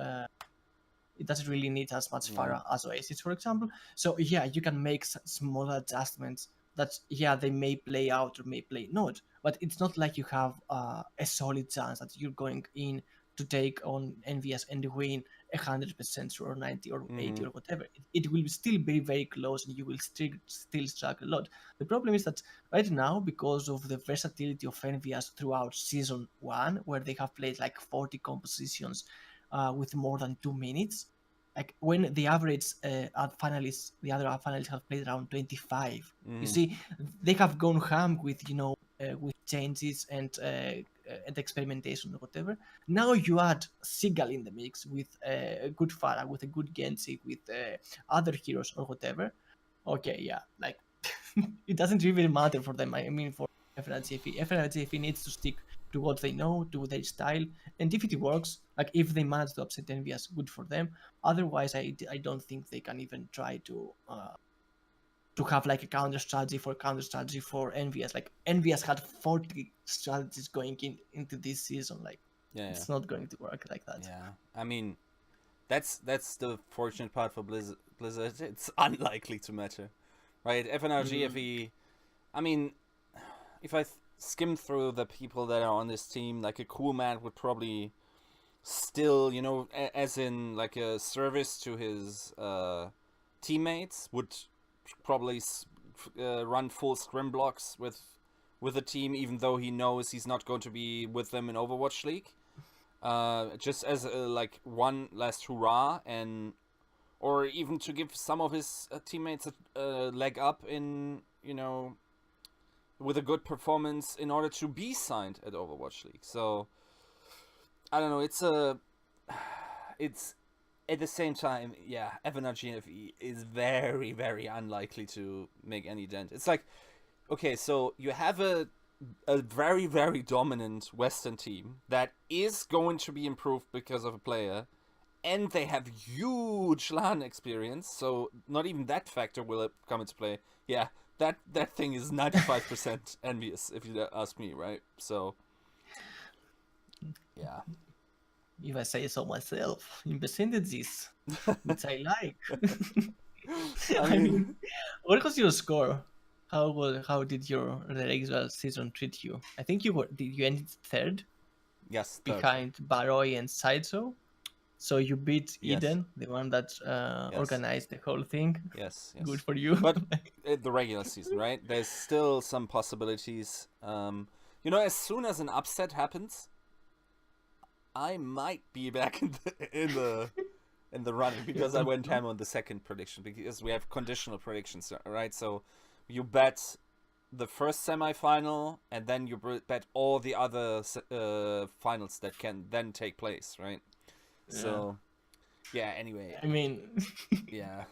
it doesn't really need as much Yeah. fire as Oasis, for example. So yeah, you can make small adjustments that, yeah, they may play out or may play not, but it's not like you have a solid chance that you're going in to take on Envious and win 100% or 90 or 80 Mm-hmm. or whatever. It will still be very close, and you will still struggle a lot. The problem is that right now, because of the versatility of Envious throughout season 1, where they have played like 40 compositions with more than 2 minutes. Like when the average finalists, the other finalists have played around 25. You Mm-hmm. see, they have gone ham with changes and experimentation or whatever. Now you add Seagull in the mix with a good Pharah, with a good Genji, with other heroes or whatever. Okay, yeah, like it doesn't really matter for them. I mean, for FNRGFE, FNRGFE needs to stick to what they know, to their style, and if it works, like if they manage to upset Envious, good for them. Otherwise, I don't think they can even try to have like a counter strategy for Envious. Like Envious had 40 strategies going into this season. Like Yeah, yeah. it's not going to work like that. Yeah. I mean, that's the fortunate part for Blizzard. It's unlikely to matter, right? FNRGFE. I mean, if I skim through the people that are on this team, like a cool man would probably still, as in like a service to his teammates, would probably run full scrim blocks with the team, even though he knows he's not going to be with them in Overwatch League. Just as like one last hurrah, and or even to give some of his teammates a leg up in with a good performance in order to be signed at Overwatch League. So I don't know. It's at the same time, yeah. FNRGFE is very, very unlikely to make any dent. It's like, okay, so you have a very, very dominant Western team that is going to be improved because of a player, and they have huge LAN experience, so not even that factor will come into play. Yeah, that thing is 95% envious, if you ask me, right? So, yeah. If I say so myself, in percentages, which I like. I I mean, mean, what was your score? How did your regular season treat you? I think you ended third yes, third. behind Baroy and Sideshow. So you beat Yes, Eden, the one that yes, organized the whole thing. yes, Good yes. for you. But the regular season, right? There's still some possibilities. As soon as an upset happens, I might be back in the running because I went ham on the second prediction because we have conditional predictions, right? So you bet the first semifinal and then you bet all the other finals that can then take place, right? So yeah. Anyway, I mean, yeah.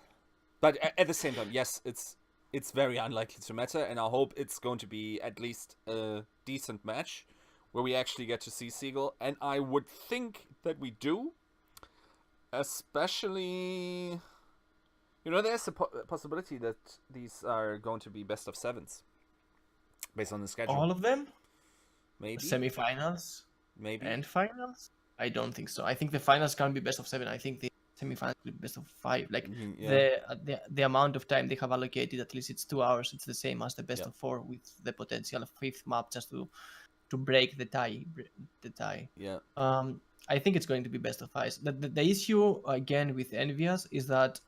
But at the same time, yes, it's very unlikely to matter, and I hope it's going to be at least a decent match where we actually get to see Seagull, and I would think that we do, especially. There's a possibility that these are going to be best of sevens, based on the schedule. all of them? Maybe, Semifinals maybe. and finals? I don't think so. I think the finals can't be best of 7. I think the semifinals will be best of 5. Like Yeah. the amount of time they have allocated, at least it's 2 hours. It's the same as the best Yeah. of 4 with the potential of 5th map just to break the tie. Yeah. I think it's going to be best of 5. The issue again with Envious is that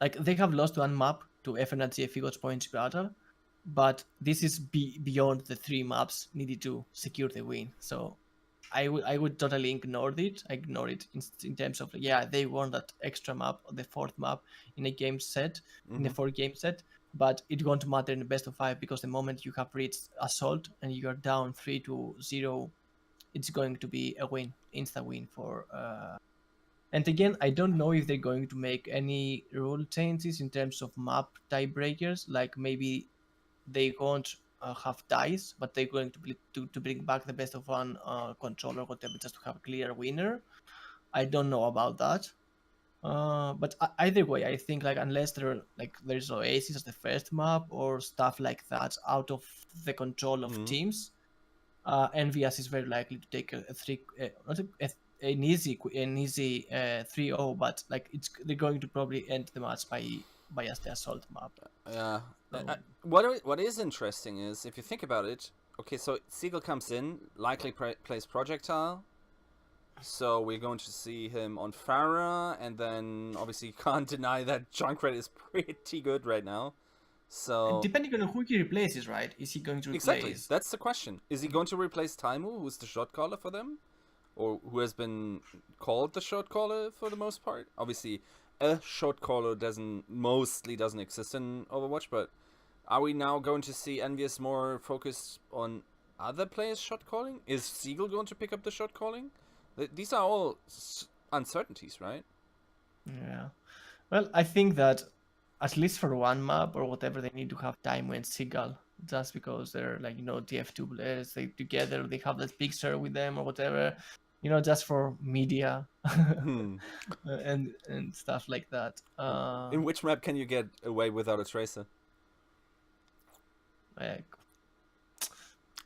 like they have lost one map to FNRGFE God's Point Gibraltar, but this is beyond the 3 maps needed to secure the win. So I would totally ignore it. I ignore it in terms of they won that extra map, the 4th map in a game set, in a 4-game set, but it won't matter in the best of 5 because the moment you have reached assault and you are down 3-0, it's going to be a win, insta win for. And again, I don't know if they're going to make any rule changes in terms of map tiebreakers. Like maybe they won't have dice, but they're going to bring back the best of one control or whatever, just to have a clear winner. I don't know about that. But either way, I think like unless there's Oasis as the first map or stuff like that out of the control of teams, NVS is very likely to take an easy 3-0, but like they're going to probably end the match by as the assault map. Yeah. So, What is interesting is if you think about it. Okay, so Seagull comes in, likely plays projectile. So we're going to see him on Farah, and then obviously you can't deny that Junkrat is pretty good right now. So depending on who he replaces, right? Is he going to replace? Exactly, that's the question. Is he going to replace Taimu, who's the shot caller for them? Or who has been called the shot caller for the most part? Obviously, a shot caller mostly doesn't exist in Overwatch, but are we now going to see Envious more focused on other players' shot calling? Is Seagull going to pick up the shot calling? These are all uncertainties, right? Yeah. Well, I think that at least for one map or whatever, they need to have time when Seagull, just because they're like TF2 players, they together, they have that picture with them or whatever, just for media and stuff like that. In which map can you get away without a tracer? Like,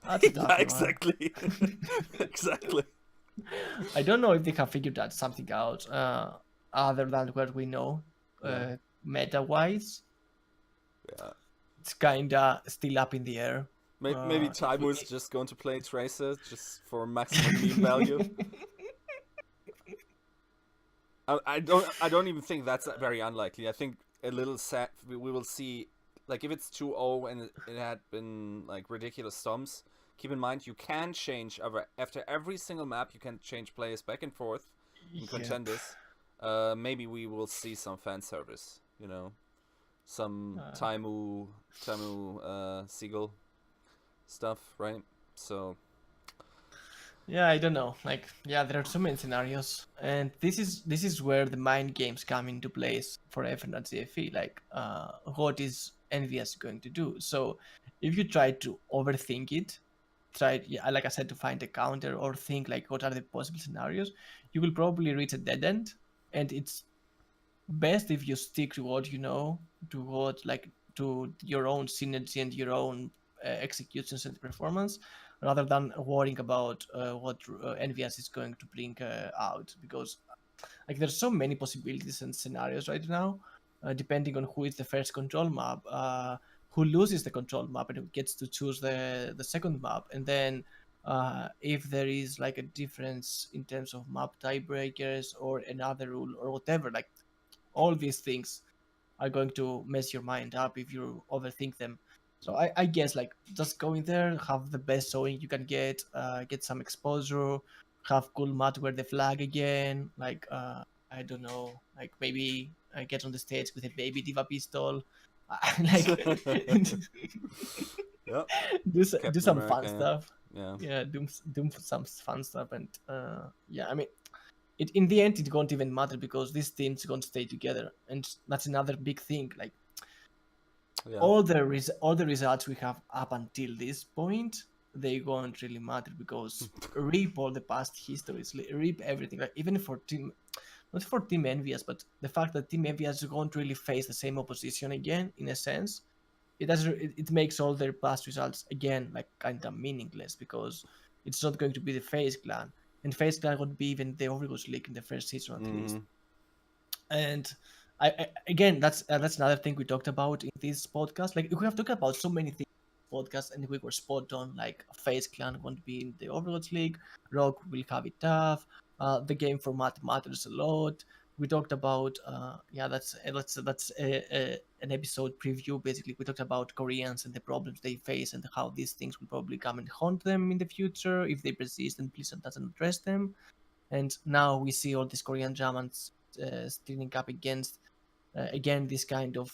that's a tough one. Exactly. Exactly. I don't know if they have figured out something out other than what we know. Meta-wise, it's kinda still up in the air. Maybe Taimu is just going to play Tracer just for maximum meme value. I don't even think that's very unlikely. I think a little sad. We will see, like if it's 2-0 and it had been like ridiculous storms. Keep in mind you can change after every single map. You can change players back and forth in contenders. Maybe we will see some fan service. Some Taimu Seagull stuff, right? So yeah, I don't know. Like, there are so many scenarios, and this is where the mind games come into place for FNRGFE. Like, what is Envious going to do? So, if you try to overthink it, try, yeah, like I said, to find a counter or think like what are the possible scenarios, you will probably reach a dead end, and it's best if you stick to what you know, to what like to your own synergy and your own executions and performance, rather than worrying about what NVS is going to bring out, because like there's so many possibilities and scenarios right now, depending on who is the first control map, who loses the control map and who gets to choose the second map, and then if there is like a difference in terms of map tiebreakers or another rule or whatever, like all these things are going to mess your mind up if you overthink them. So I guess like just go in there, have the best showing you can get some exposure, have cool mat wear the flag again, like I don't know, like maybe get on the stage with a baby diva pistol, like Yeah, do Captain some fun America. stuff. Yeah. Yeah, do some fun stuff, and yeah, I mean, in the end it won't even matter because these teams are going to stay together, and that's another big thing. Like Yeah. all the results we have up until this point, they won't really matter because rip all the past histories, rip everything. Like even for team, not for Team Envious, but the fact that Team Envious won't really face the same opposition again, in a sense, it makes all their past results again like kind of meaningless because it's not going to be the FaZe clan, and FaZe clan would be even the Overwatch League in the first season at least. Mm-hmm. And I again, that's another thing we talked about in this podcast. Like we have talked about so many things in this podcast, and we were spot on. Like FaZe Clan won't be in the Overwatch League. Rogue will have it tough. The game format matters a lot. We talked about yeah, that's an episode preview. Basically, we talked about Koreans and the problems they face and how these things will probably come and haunt them in the future if they persist and Blizzard doesn't address them. And now we see all these Korean Germans stealing up against again this kind of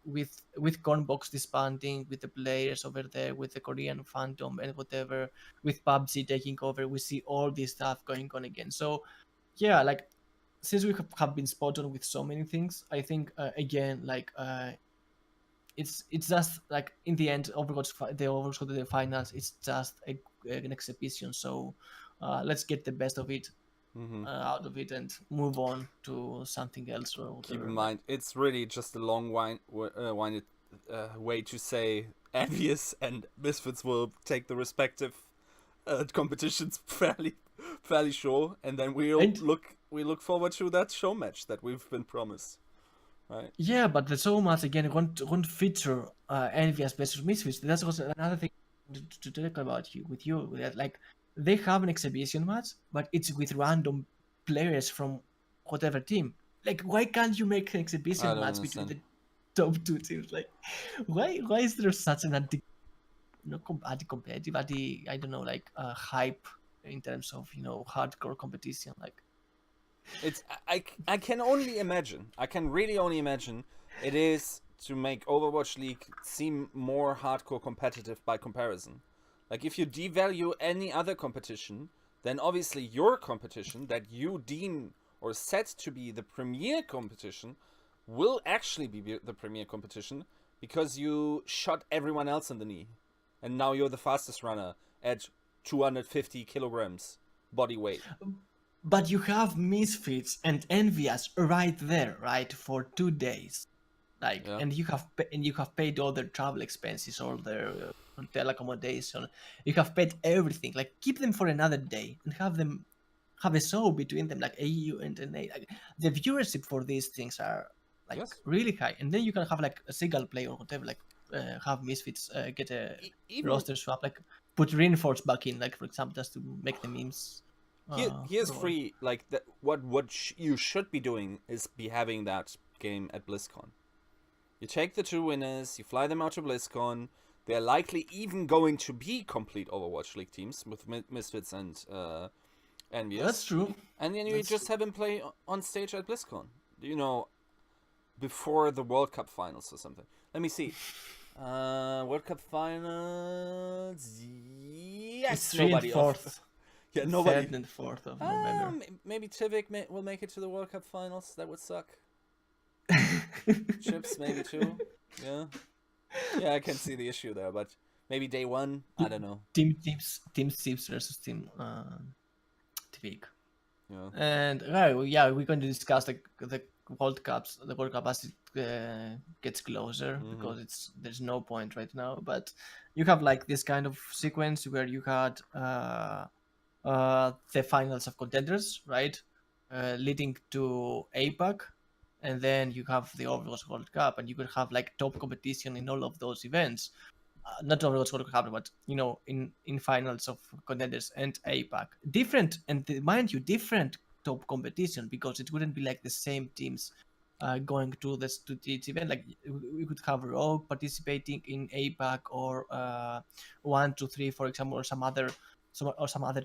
with Cornbox disbanding, with the players over there, with the Korean fandom and whatever, with PUBG taking over, we see all this stuff going on again. So yeah, like since we have been spot on with so many things, I think again like it's just like in the end the Overwatch the finals, it's just an exhibition. So let's get the best of it Mm-hmm. out of it and move on to something else or Keep in whatever. Like, mind, it's really just a winded way to say Envious and Misfits will take the respective competitions fairly sure, and then we and look forward to that show match that we've been promised, right? yeah, but the so much again won't feature Envious versus Misfits. That's also another thing to talk about with you. That like they have an exhibition match, but it's with random players from whatever team. Like, why can't you make an I exhibition don't match between understand. the top two teams? Like, why is there such an anti-competitive, I don't know, like hype in terms of hardcore competition? Like, It's I can only imagine. I can really only imagine it is to make Overwatch League seem more hardcore competitive by comparison. Like if you devalue any other competition, then obviously your competition that you deem or set to be the premier competition will actually be the premier competition because you shot everyone else in the knee. And now you're the fastest runner at 250 kilograms body weight. but you have Misfits and Envious right there, right, for 2 days. Like, Yeah. and you have paid all their travel expenses, all their hotel accommodation. You have paid everything. Like, keep them for another day and have a show between them, like AU and NA. Like, the viewership for these things are like Yes. really high, and then you can have like a Seagull play or whatever. Like, have Misfits get a Even roster swap. Like, put Reinforce back in, like for example, just to make the memes. here's Roll. free. Like that. What you should be doing is be having that game at BlizzCon. You take the two winners, you fly them out to BlizzCon. They're likely even going to be complete Overwatch League teams with Misfits and That's Envious. true. And then you That's just true. have him play on stage at BlizzCon. You know, before the World Cup finals or something. Let me see. World Cup finals. It's Yes, three and nobody of. fourth, Yeah, nobody. third and fourth of November. Maybe Tivik will make it to the World Cup finals. That would suck. Chips maybe too. Yeah. Yeah, I can see the issue there, but Maybe day one. I don't know. Team Sips versus Team Tvig. Yeah. And we're going to discuss the World Cups, the World Cup as it gets closer, Mm-hmm. because there's no point right now. But you have like this kind of sequence where you had the finals of contenders, right, leading to APAC, and then you have the Overwatch World Cup, and you could have like top competition in all of those events. Not Overwatch World Cup, but in finals of contenders and APAC, different, and mind you, different top competition, because it wouldn't be like the same teams going to each event. Like we could have Rogue participating in APAC, or 1, 2, 3, for example, or some other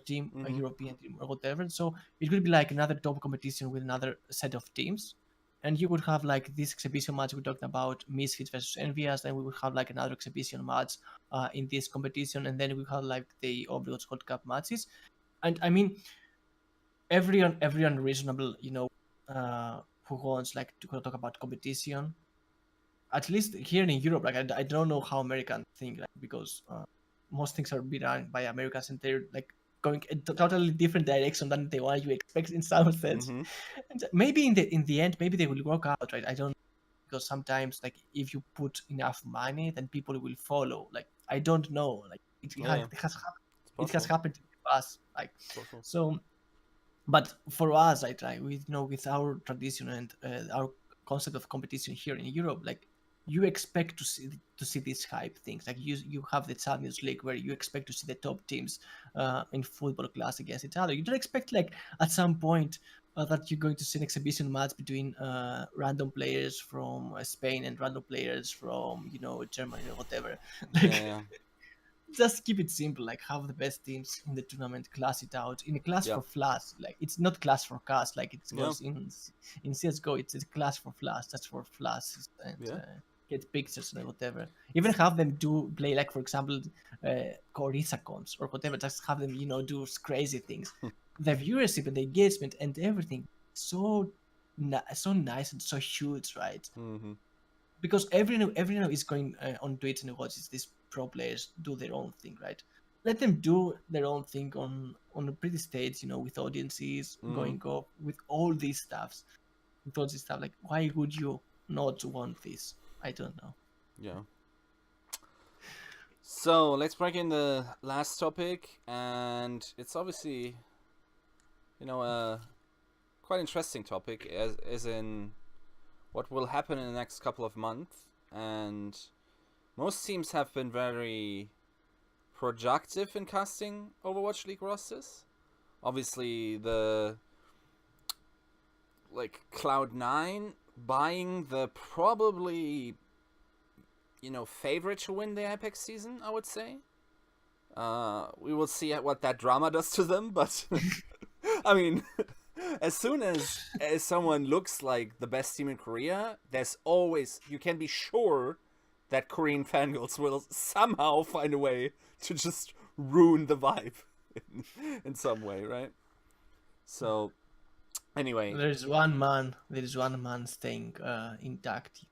team, a Mm-hmm. European team or whatever. So it could be like another top competition with another set of teams. And you would have like this exhibition match we're talking about, Misfits versus Envious. Then we would have like another exhibition match in this competition, and then we have like the Overwatch World Cup matches. And I mean, everyone reasonable, who wants like to talk about competition, at least here in Europe. Like I don't know how Americans think, like, because most things are be run by Americans, and they're like going a totally different direction than the one you expect in some sense. Mm-hmm. And maybe in the end, maybe they will work out, right? I don't know, because sometimes like if you put enough money, then people will follow. Like I don't know, like Yeah, it's it has possible. happened to us, like, It's possible. so. But for us, I try with with our tradition and our concept of competition here in Europe, like you expect to see these hype things. Like you have the Champions League, where you expect to see the top teams in football class against each other. You don't expect like at some point that you're going to see an exhibition match between random players from Spain and random players from Germany or whatever. Yeah, Like yeah, just keep it simple, like have the best teams in the tournament, class it out in a class yeah, for flash. Like it's not class for cast like it yeah, goes in CSGO. It's a class for flash, that's for flashes and yeah. get pictures and whatever. Even have them do play, like for example Corisa cons or whatever. Just have them do crazy things. The viewership and the engagement and everything, so so nice and so huge, right? Mm-hmm. Because everyone is going on Twitch and watches these pro players do their own thing, right? Let them do their own thing on a pretty stage, with audiences Mm-hmm. going up, with all these stuffs, with all this stuff. Like, why would you not want this? I don't know. Yeah. So let's break in the last topic, and it's obviously, a quite interesting topic, as in what will happen in the next couple of months. And most teams have been very productive in casting Overwatch League rosters. Obviously, the Cloud9 buying the probably favorite to win the APAC season, I would say. We will see what that drama does to them, but I mean, as soon as someone looks like the best team in Korea, there's always, you can be sure that Korean fangirls will somehow find a way to just ruin the vibe in some way, right? So anyway, There is one man staying intact.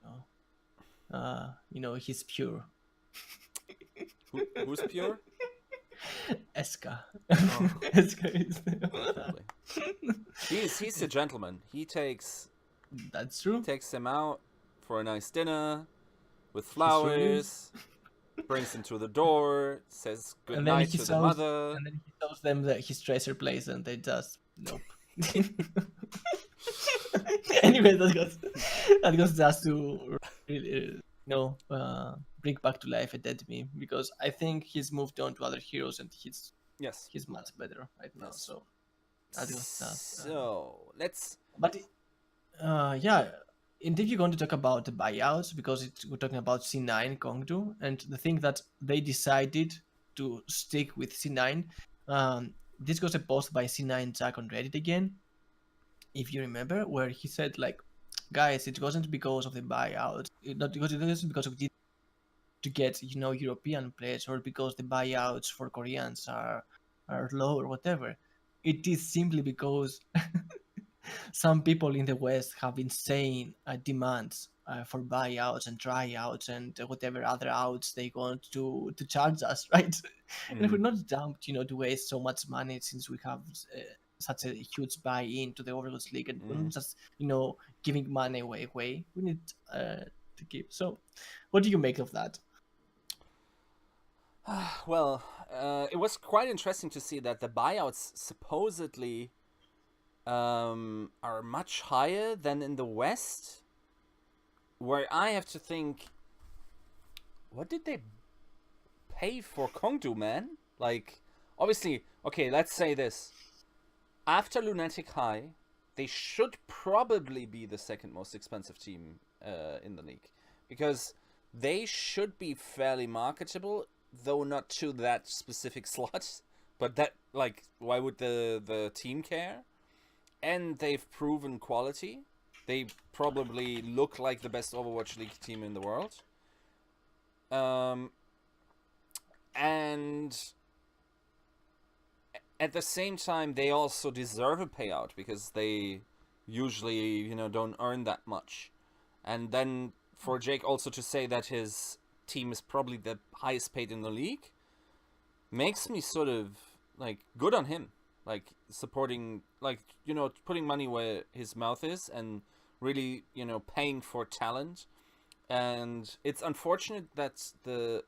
He's pure. who's pure? Eska. Oh, Eska is lovely. He's a gentleman. He takes That's true. them out for a nice dinner with He truly is. flowers, brings them to the door, says good And then night he to the shows mother. and then he shows them that his tracer place, and they just nope. Anyway, that goes just to really, bring back to life a dead meme, because I think he's moved on to other heroes, and Yes. he's much better right now. Yes. So that was that. So let's. But yeah, indeed, you're going to talk about the buyouts, because we're talking about C9 Kongdu, and the thing that they decided to stick with C9. This was a post by C9 Jack on Reddit again, if you remember, where he said like, guys, it wasn't because of the buyouts, not because it wasn't because of to get European players, or because the buyouts for Koreans are low or whatever. It is simply because some people in the West have insane demands for buyouts and tryouts and whatever other outs they want to charge us, right? And we're not dumped, to waste so much money since we have such a huge buy-in to the Overwatch League, and we're not just giving money away. We need to keep. So, what do you make of that? Well, it was quite interesting to see that the buyouts supposedly are much higher than in the West, where I have to think, what did they pay for Kongdu, man? Like, obviously, okay, let's say this. After Lunatic High, they should probably be the second most expensive team in the league, because they should be fairly marketable, though not to that specific slot. But that, like, why would the team care? And they've proven quality. They probably look like the best Overwatch League team in the world. And at the same time, they also deserve a payout, because they usually, don't earn that much. And then for Jake also to say that his team is probably the highest paid in the league makes me sort of, like, good on him. Like, supporting, like, putting money where his mouth is, and really, paying for talent. And it's unfortunate that the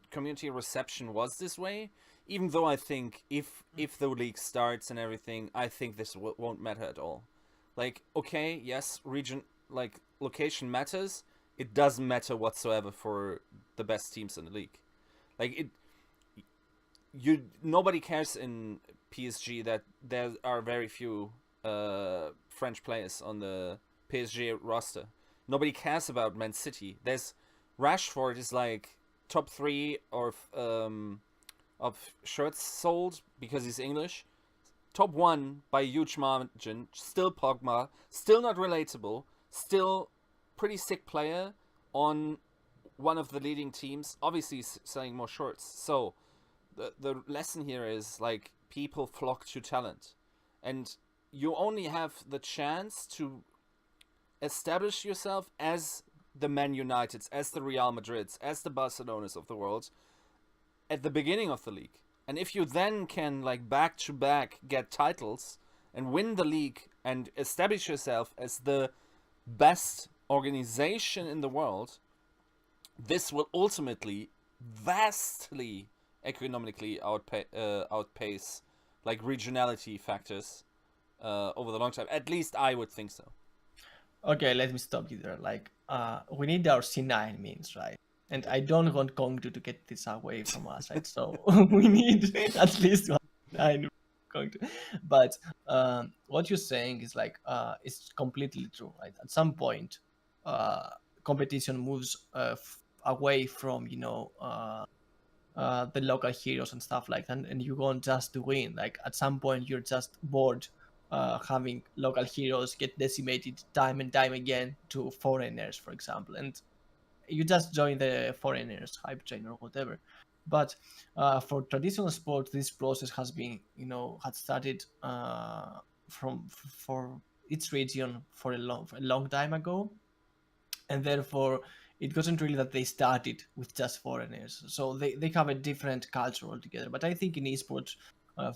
community reception was this way, even though I think if the league starts and everything, I think this won't matter at all. Like, okay, yes, region, like, location matters. It doesn't matter whatsoever for the best teams in the league. Like, nobody cares in PSG that there are very few French players on the PSG roster. Nobody cares about Man City. There's Rashford is like top 3 of shirts sold because he's English. Top 1 by a huge margin. Still Pogba. Still not relatable. Still pretty sick player on one of the leading teams. Obviously selling more shirts. So the lesson here is, like, people flock to talent. And you only have the chance to establish yourself as the Man Uniteds, as the Real Madrids, as the Barcelonas of the world at the beginning of the league. And if you then can, like, back to back get titles and win the league and establish yourself as the best organization in the world, this will ultimately vastly economically outpace like regionality factors over the long time. At least I would think so. Okay, let me stop you there. Like, we need our C9 means, right? And I don't want Kongdu to get this away from us, right? So we need at least 9 Kongdu. But what you're saying is, like, it's completely true, right? At some point, competition moves away from, the local heroes and stuff like that, and you want just to win. Like, at some point, you're just bored having local heroes get decimated time and time again to foreigners, for example, and you just join the foreigners hype train or whatever. But for traditional sports, this process has been, had started for its region for a long time ago, and therefore it wasn't really that they started with just foreigners. So they have a different culture altogether. But I think in esports,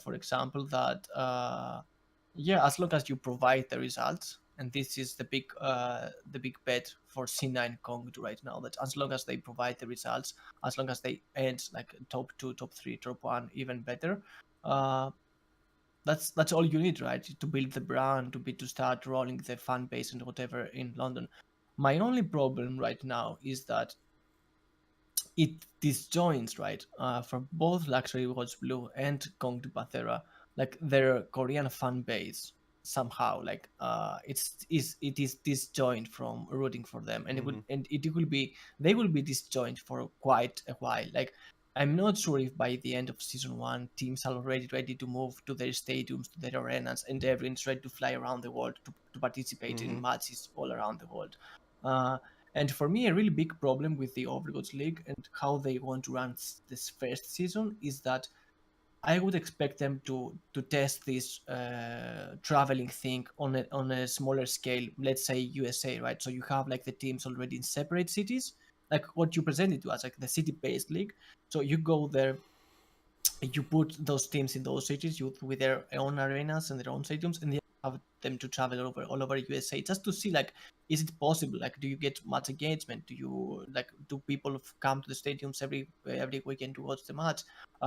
for example, that yeah, as long as you provide the results, and this is the big bet for C9 Kongdu right now, that as long as they provide the results, as long as they end like top 2, top 3, top 1, even better, that's all you need, right? To build the brand, to start rolling the fan base and whatever in London. My only problem right now is that it disjoins, right, for both Luxury Watch Blue and Kong to Panthera, like their Korean fan base somehow, like it is disjoined from rooting for them, and it will be, they will be disjoined for quite a while. Like, I'm not sure if by the end of season 1 teams are already ready to move to their stadiums, to their arenas, and everyone's ready to fly around the world to participate in matches all around the world. And for me, a really big problem with the Overwatch League and how they want to run this first season is that I would expect them to test this traveling thing on a smaller scale. Let's say USA, right? So you have like the teams already in separate cities, like what you presented to us, like the city-based league. So you go there, you put those teams in those cities with their own arenas and their own stadiums, and you have them to travel all over USA just to see, like, is it possible? Like, do you get much engagement? Do you like, do people come to the stadiums every weekend to watch the match?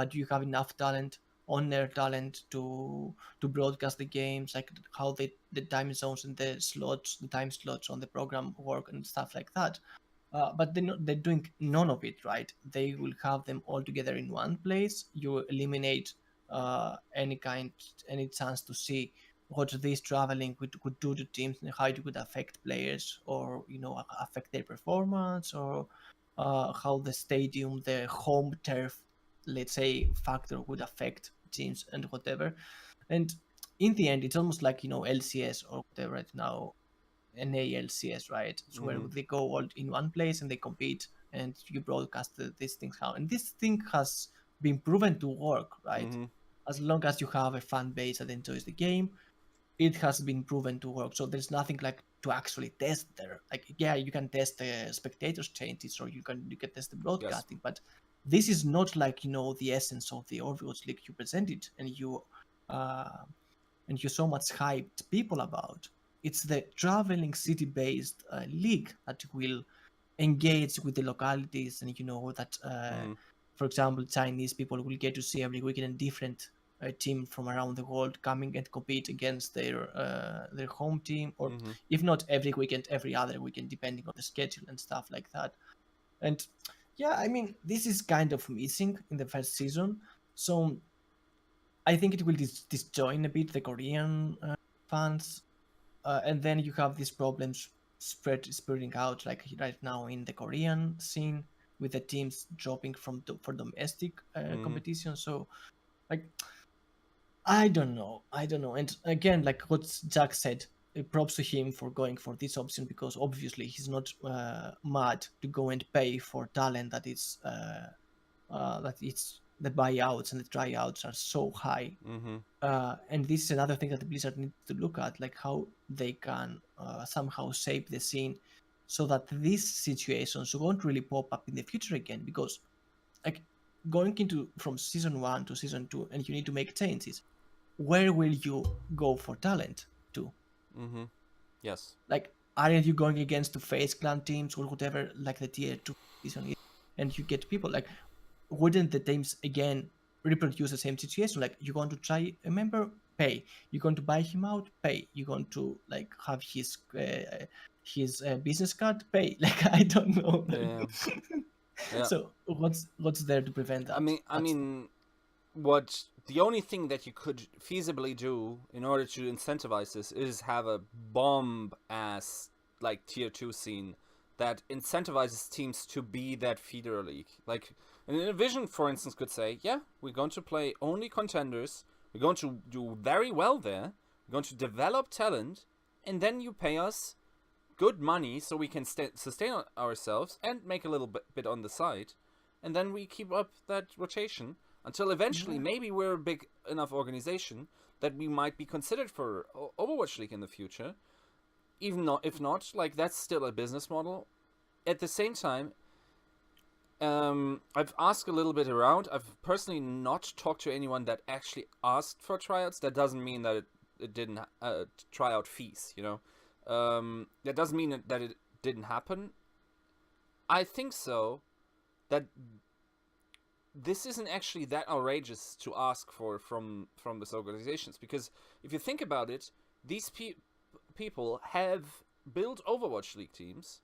Do you have enough talent, on their talent, to broadcast the games? Like, how the time zones and the time slots on the program work and stuff like that. But they're doing none of it, right? They will have them all together in one place. You eliminate any chance to see what this traveling could do to teams and how it could affect players, or affect their performance, or how the stadium, the home turf, let's say, factor would affect teams and whatever. And in the end, it's almost like LCS or whatever right now, NALCS, right? So where Mm-hmm. they go all in one place and they compete, and you broadcast these things out. And this thing has been proven to work, right? Mm-hmm. As long as you have a fan base that enjoys the game, it has been proven to work. So there's nothing like to actually test there. Like, yeah, you can test the spectators changes, or you can test the Yes. broadcasting, but this is not like the essence of the Overwatch League you presented, uh, and you so much hyped people about. It's the traveling city-based league that will engage with the localities, and that, Mm-hmm. for example, Chinese people will get to see every weekend a different team from around the world coming and compete against their home team, or Mm-hmm. if not every weekend, every other weekend, depending on the schedule and stuff like that. And yeah, I mean, this is kind of missing in the first season. So I think it will disjoin a bit the Korean fans, and then you have these problems spreading out, like right now in the Korean scene, with the teams dropping for domestic Mm-hmm. competition. So, like, I don't know. And again, like what Jack said, props to him for going for this option, because obviously he's not mad to go and pay for talent that it's the buyouts and the tryouts are so high. Mm-hmm. And this is another thing that the Blizzard needs to look at, like how they can somehow shape the scene so that these situations won't really pop up in the future again. Because, like, going into from season 1 to season 2, and you need to make changes, where will you go for talent to? Mm-hmm. Yes. Like, aren't you going against the face clan teams or whatever, like the tier 2 season is, and you get people like, wouldn't the teams again reproduce the same situation? Like, you're going to try a member, pay. You're going to buy him out, pay. You're going to like have his business card, pay. Like, I don't know. Yeah. Yeah. So what's there to prevent I that? mean, I That's mean, what the only thing that you could feasibly do in order to incentivize this is have a bomb ass like tier 2 scene that incentivizes teams to be that feeder league. Like an Invision, for instance, could say, yeah, we're going to play only contenders, we're going to do very well there, we're going to develop talent, and then you pay us good money so we can sustain ourselves and make a little bit on the side, and then we keep up that rotation until eventually yeah. maybe we're a big enough organization that we might be considered for Overwatch League in the future. Even not, if not, like that's still a business model. At the same time, I've asked a little bit around. I've personally not talked to anyone that actually asked for tryouts. That doesn't mean that it didn't tryout fees. That doesn't mean that it didn't happen. I think so. That this isn't actually that outrageous to ask for from these organizations, because if you think about it, these people have built Overwatch League teams.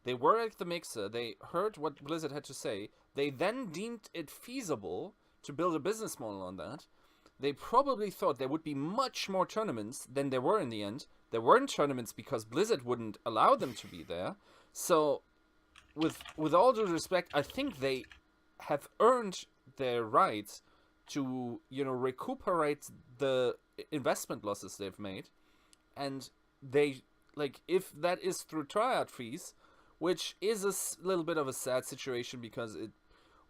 They were at the mixer. They heard what Blizzard had to say. They then deemed it feasible to build a business model on that. They probably thought there would be much more tournaments than there were in the end. There weren't tournaments because Blizzard wouldn't allow them to be there. So, with all due respect, I think they have earned their rights to recuperate the investment losses they've made, and they, like, if that is through tryout fees, which is a little bit of a sad situation because it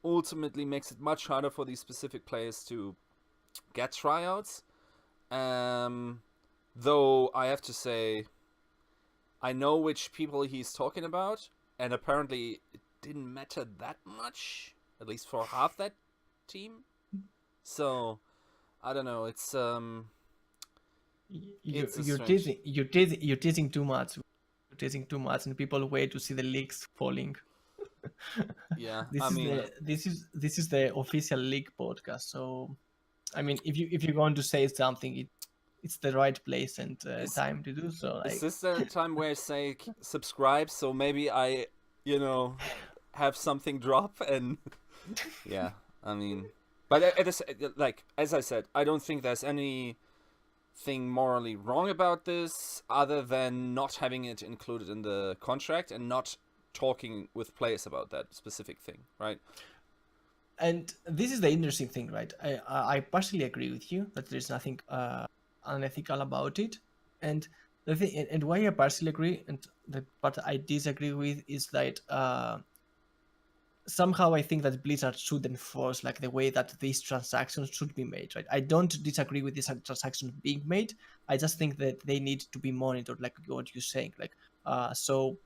ultimately makes it much harder for these specific players to get tryouts. Though I have to say, I know which people he's talking about, and apparently it didn't matter that much, at least for half that team. So I don't know. It's You, it's a strange. you're teasing too much. You're teasing too much, and people wait to see the leaks falling. Yeah, I mean, This is the official leak podcast. So I mean, if you're going to say something, it's the right place and is time to do so. is Like, this the time where I say subscribe? So maybe I, you know, have something drop and yeah. I mean, but like as I said, I don't think there's anything morally wrong about this, other than not having it included in the contract and not talking with players about that specific thing, right? and this is the interesting thing, right? I partially agree with you that there's nothing unethical about it, and the thing, and why I partially agree, and the part I disagree with is that somehow I think that Blizzard should enforce like the way that these transactions should be made, right? I don't disagree with these transactions being made. I just think that they need to be monitored, like what you're saying, like so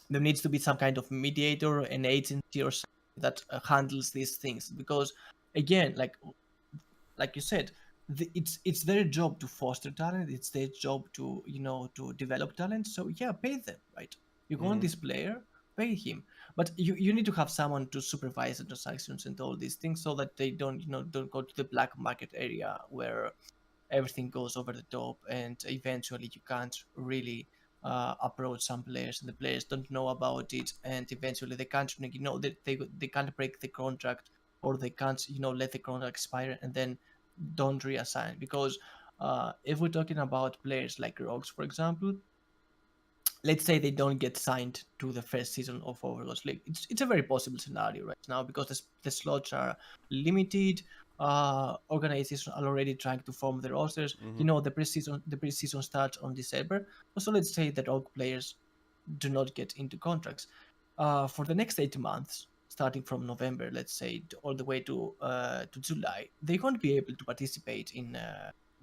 there needs to be some kind of mediator, an agency or something that handles these things, because again, like you said, it's their job to foster talent. It's their job to to develop talent. So yeah, pay them, right? You want Mm-hmm. this player, pay him, but you need to have someone to supervise the transactions and all these things so that they don't don't go to the black market area where everything goes over the top and eventually you can't really approach some players and the players don't know about it and eventually they can't they can't break the contract or they can't let the contract expire and then don't reassign because if we're talking about players like rogues, for example, let's say they don't get signed to the first season of Overwatch League. It's a very possible scenario right now because the slots are limited. Organizations are already trying to form the rosters. Mm-hmm. The preseason starts on December. So let's say that rogue players do not get into contracts for the next 8 months, starting from November, let's say, all the way to July. They won't be able to participate in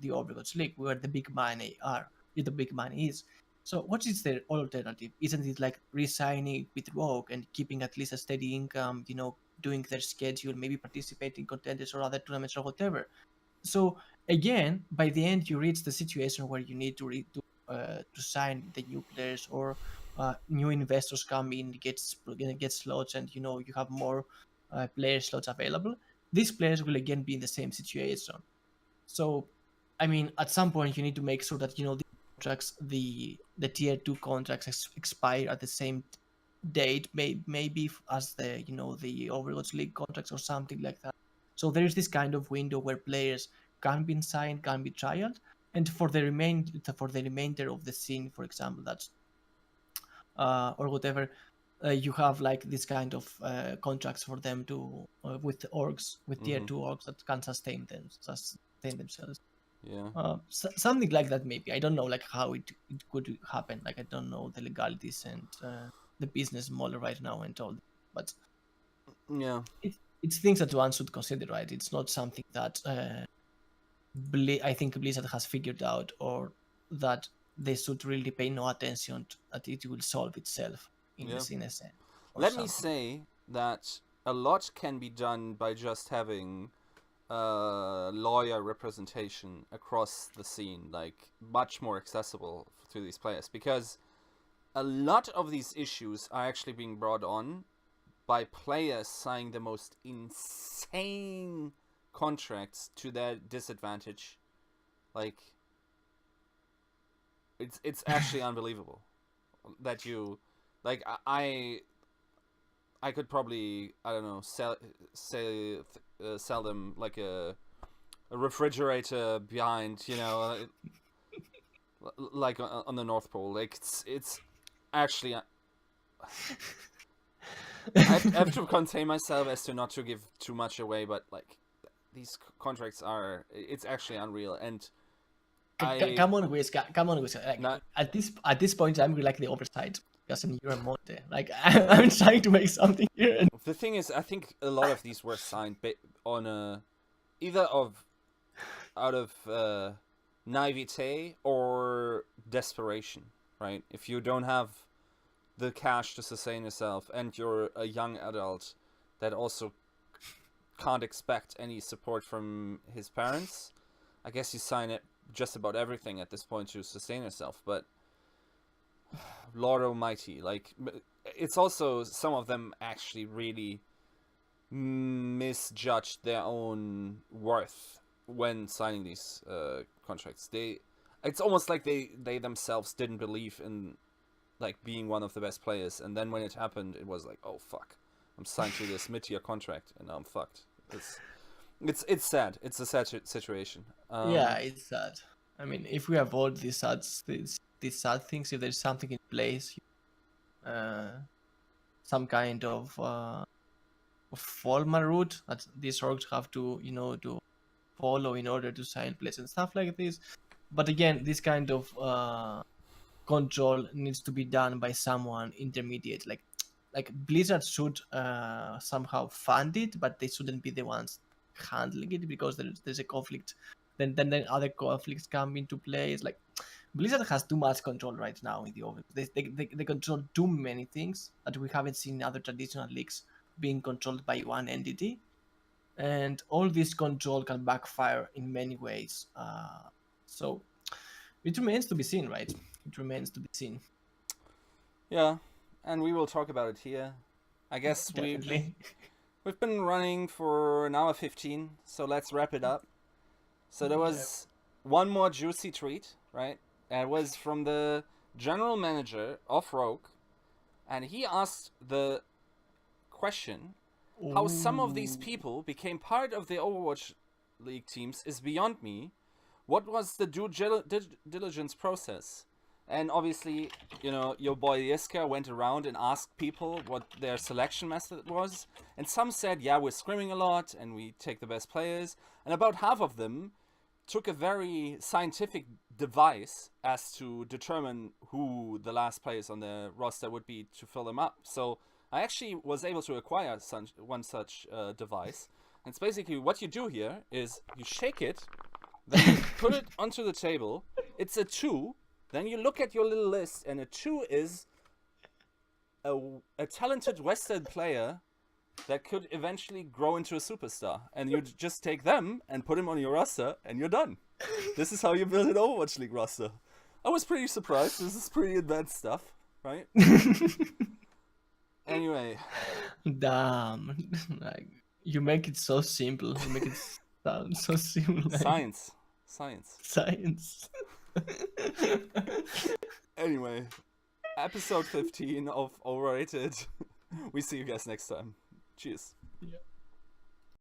the Overwatch League, where the big money are, where the big money is. So, what is their alternative? Isn't it like resigning with Rogue and keeping at least a steady income? Doing their schedule, maybe participating in contenders or other tournaments or whatever. So again, by the end, you reach the situation where you need to sign the new players or new investors come in, get slots, and you have more player slots available. These players will again be in the same situation. So, I mean, at some point, you need to make sure that the contracts, the tier two contracts expire at the same date, maybe as the Overwatch League contracts or something like that. So there is this kind of window where players can be signed, can be trialed, and for the remainder of the scene, for example, that's or whatever, you have like this kind of contracts for them to with orgs, with tier Mm-hmm. two orgs that can sustain themselves. Yeah. Something like that, maybe. I don't know like how it could happen. Like I don't know the legalities and the business model right now and all, but Yeah. it's things that one should consider, right? It's not something that I think Blizzard has figured out, or that they should really pay no attention to, that it will solve itself in Yeah. this in a sense or Let me something. say that a lot can be done by just having lawyer representation across the scene, like much more accessible to these players, because a lot of these issues are actually being brought on by players signing the most insane contracts to their disadvantage. Like it's actually unbelievable that you like I could probably, I don't know, sell them like a refrigerator behind, like on the North Pole. Like it's actually I have to contain myself as to not to give too much away, but like these contracts are, it's actually unreal. And I Come on, Wiz. Come on, Wiz. Like not at this point, I'm like the oversight because you're a Monte. Like I'm trying to make something here. the thing is, I think a lot of these were signed on a either of out of naivete or desperation, right? If you don't have the cash to sustain yourself and you're a young adult that also can't expect any support from his parents, I guess you sign it just about everything at this point to sustain yourself. But Lord Almighty, like, it's also some of them actually really misjudged their own worth when signing these contracts. It's almost like they themselves didn't believe in like being one of the best players, and then when it happened, it was like, oh fuck, I'm signed to this mid-tier contract, and now I'm fucked. It's sad. It's a sad situation. Yeah, it's sad. I mean, if we avoid these sad things, if there's something in place, some kind of formal route that these orgs have to, to follow in order to sign players and stuff like this. But again, this kind of control needs to be done by someone intermediate. Like Blizzard should somehow fund it, but they shouldn't be the ones handling it, because there's a conflict. Then other conflicts come into play. It's like Blizzard has too much control right now in the oven. They control too many things that we haven't seen in other traditional leagues being controlled by one entity, and all this control can backfire in many ways. So it remains to be seen, right? It remains to be seen. Yeah, and we will talk about it here. I guess Definitely. we've been running for an hour 15, so let's wrap it up. So there was one more juicy tweet, right? And it was from the general manager of Rogue, and he asked the question: how some of these people became part of the Overwatch League teams is beyond me. What was the due diligence process? And obviously, your boy Yeska went around and asked people what their selection method was. And some said, yeah, we're scrimming a lot and we take the best players. And about half of them took a very scientific device as to determine who the last players on the roster would be to fill them up. So I actually was able to acquire one such device. And it's basically what you do here is you shake it, then you put it onto the table. It's a 2. Then you look at your little list, and a 2 is a talented Western player that could eventually grow into a superstar. And you just take them and put him on your roster, and you're done. This is how you build an Overwatch League roster. I was pretty surprised. This is pretty advanced stuff, right? Anyway. Damn. Like, you make it so simple. You make it sound so simple. Like... Science. Anyway, episode 15 of Overrated. We see you guys next time. Cheers. Yeah.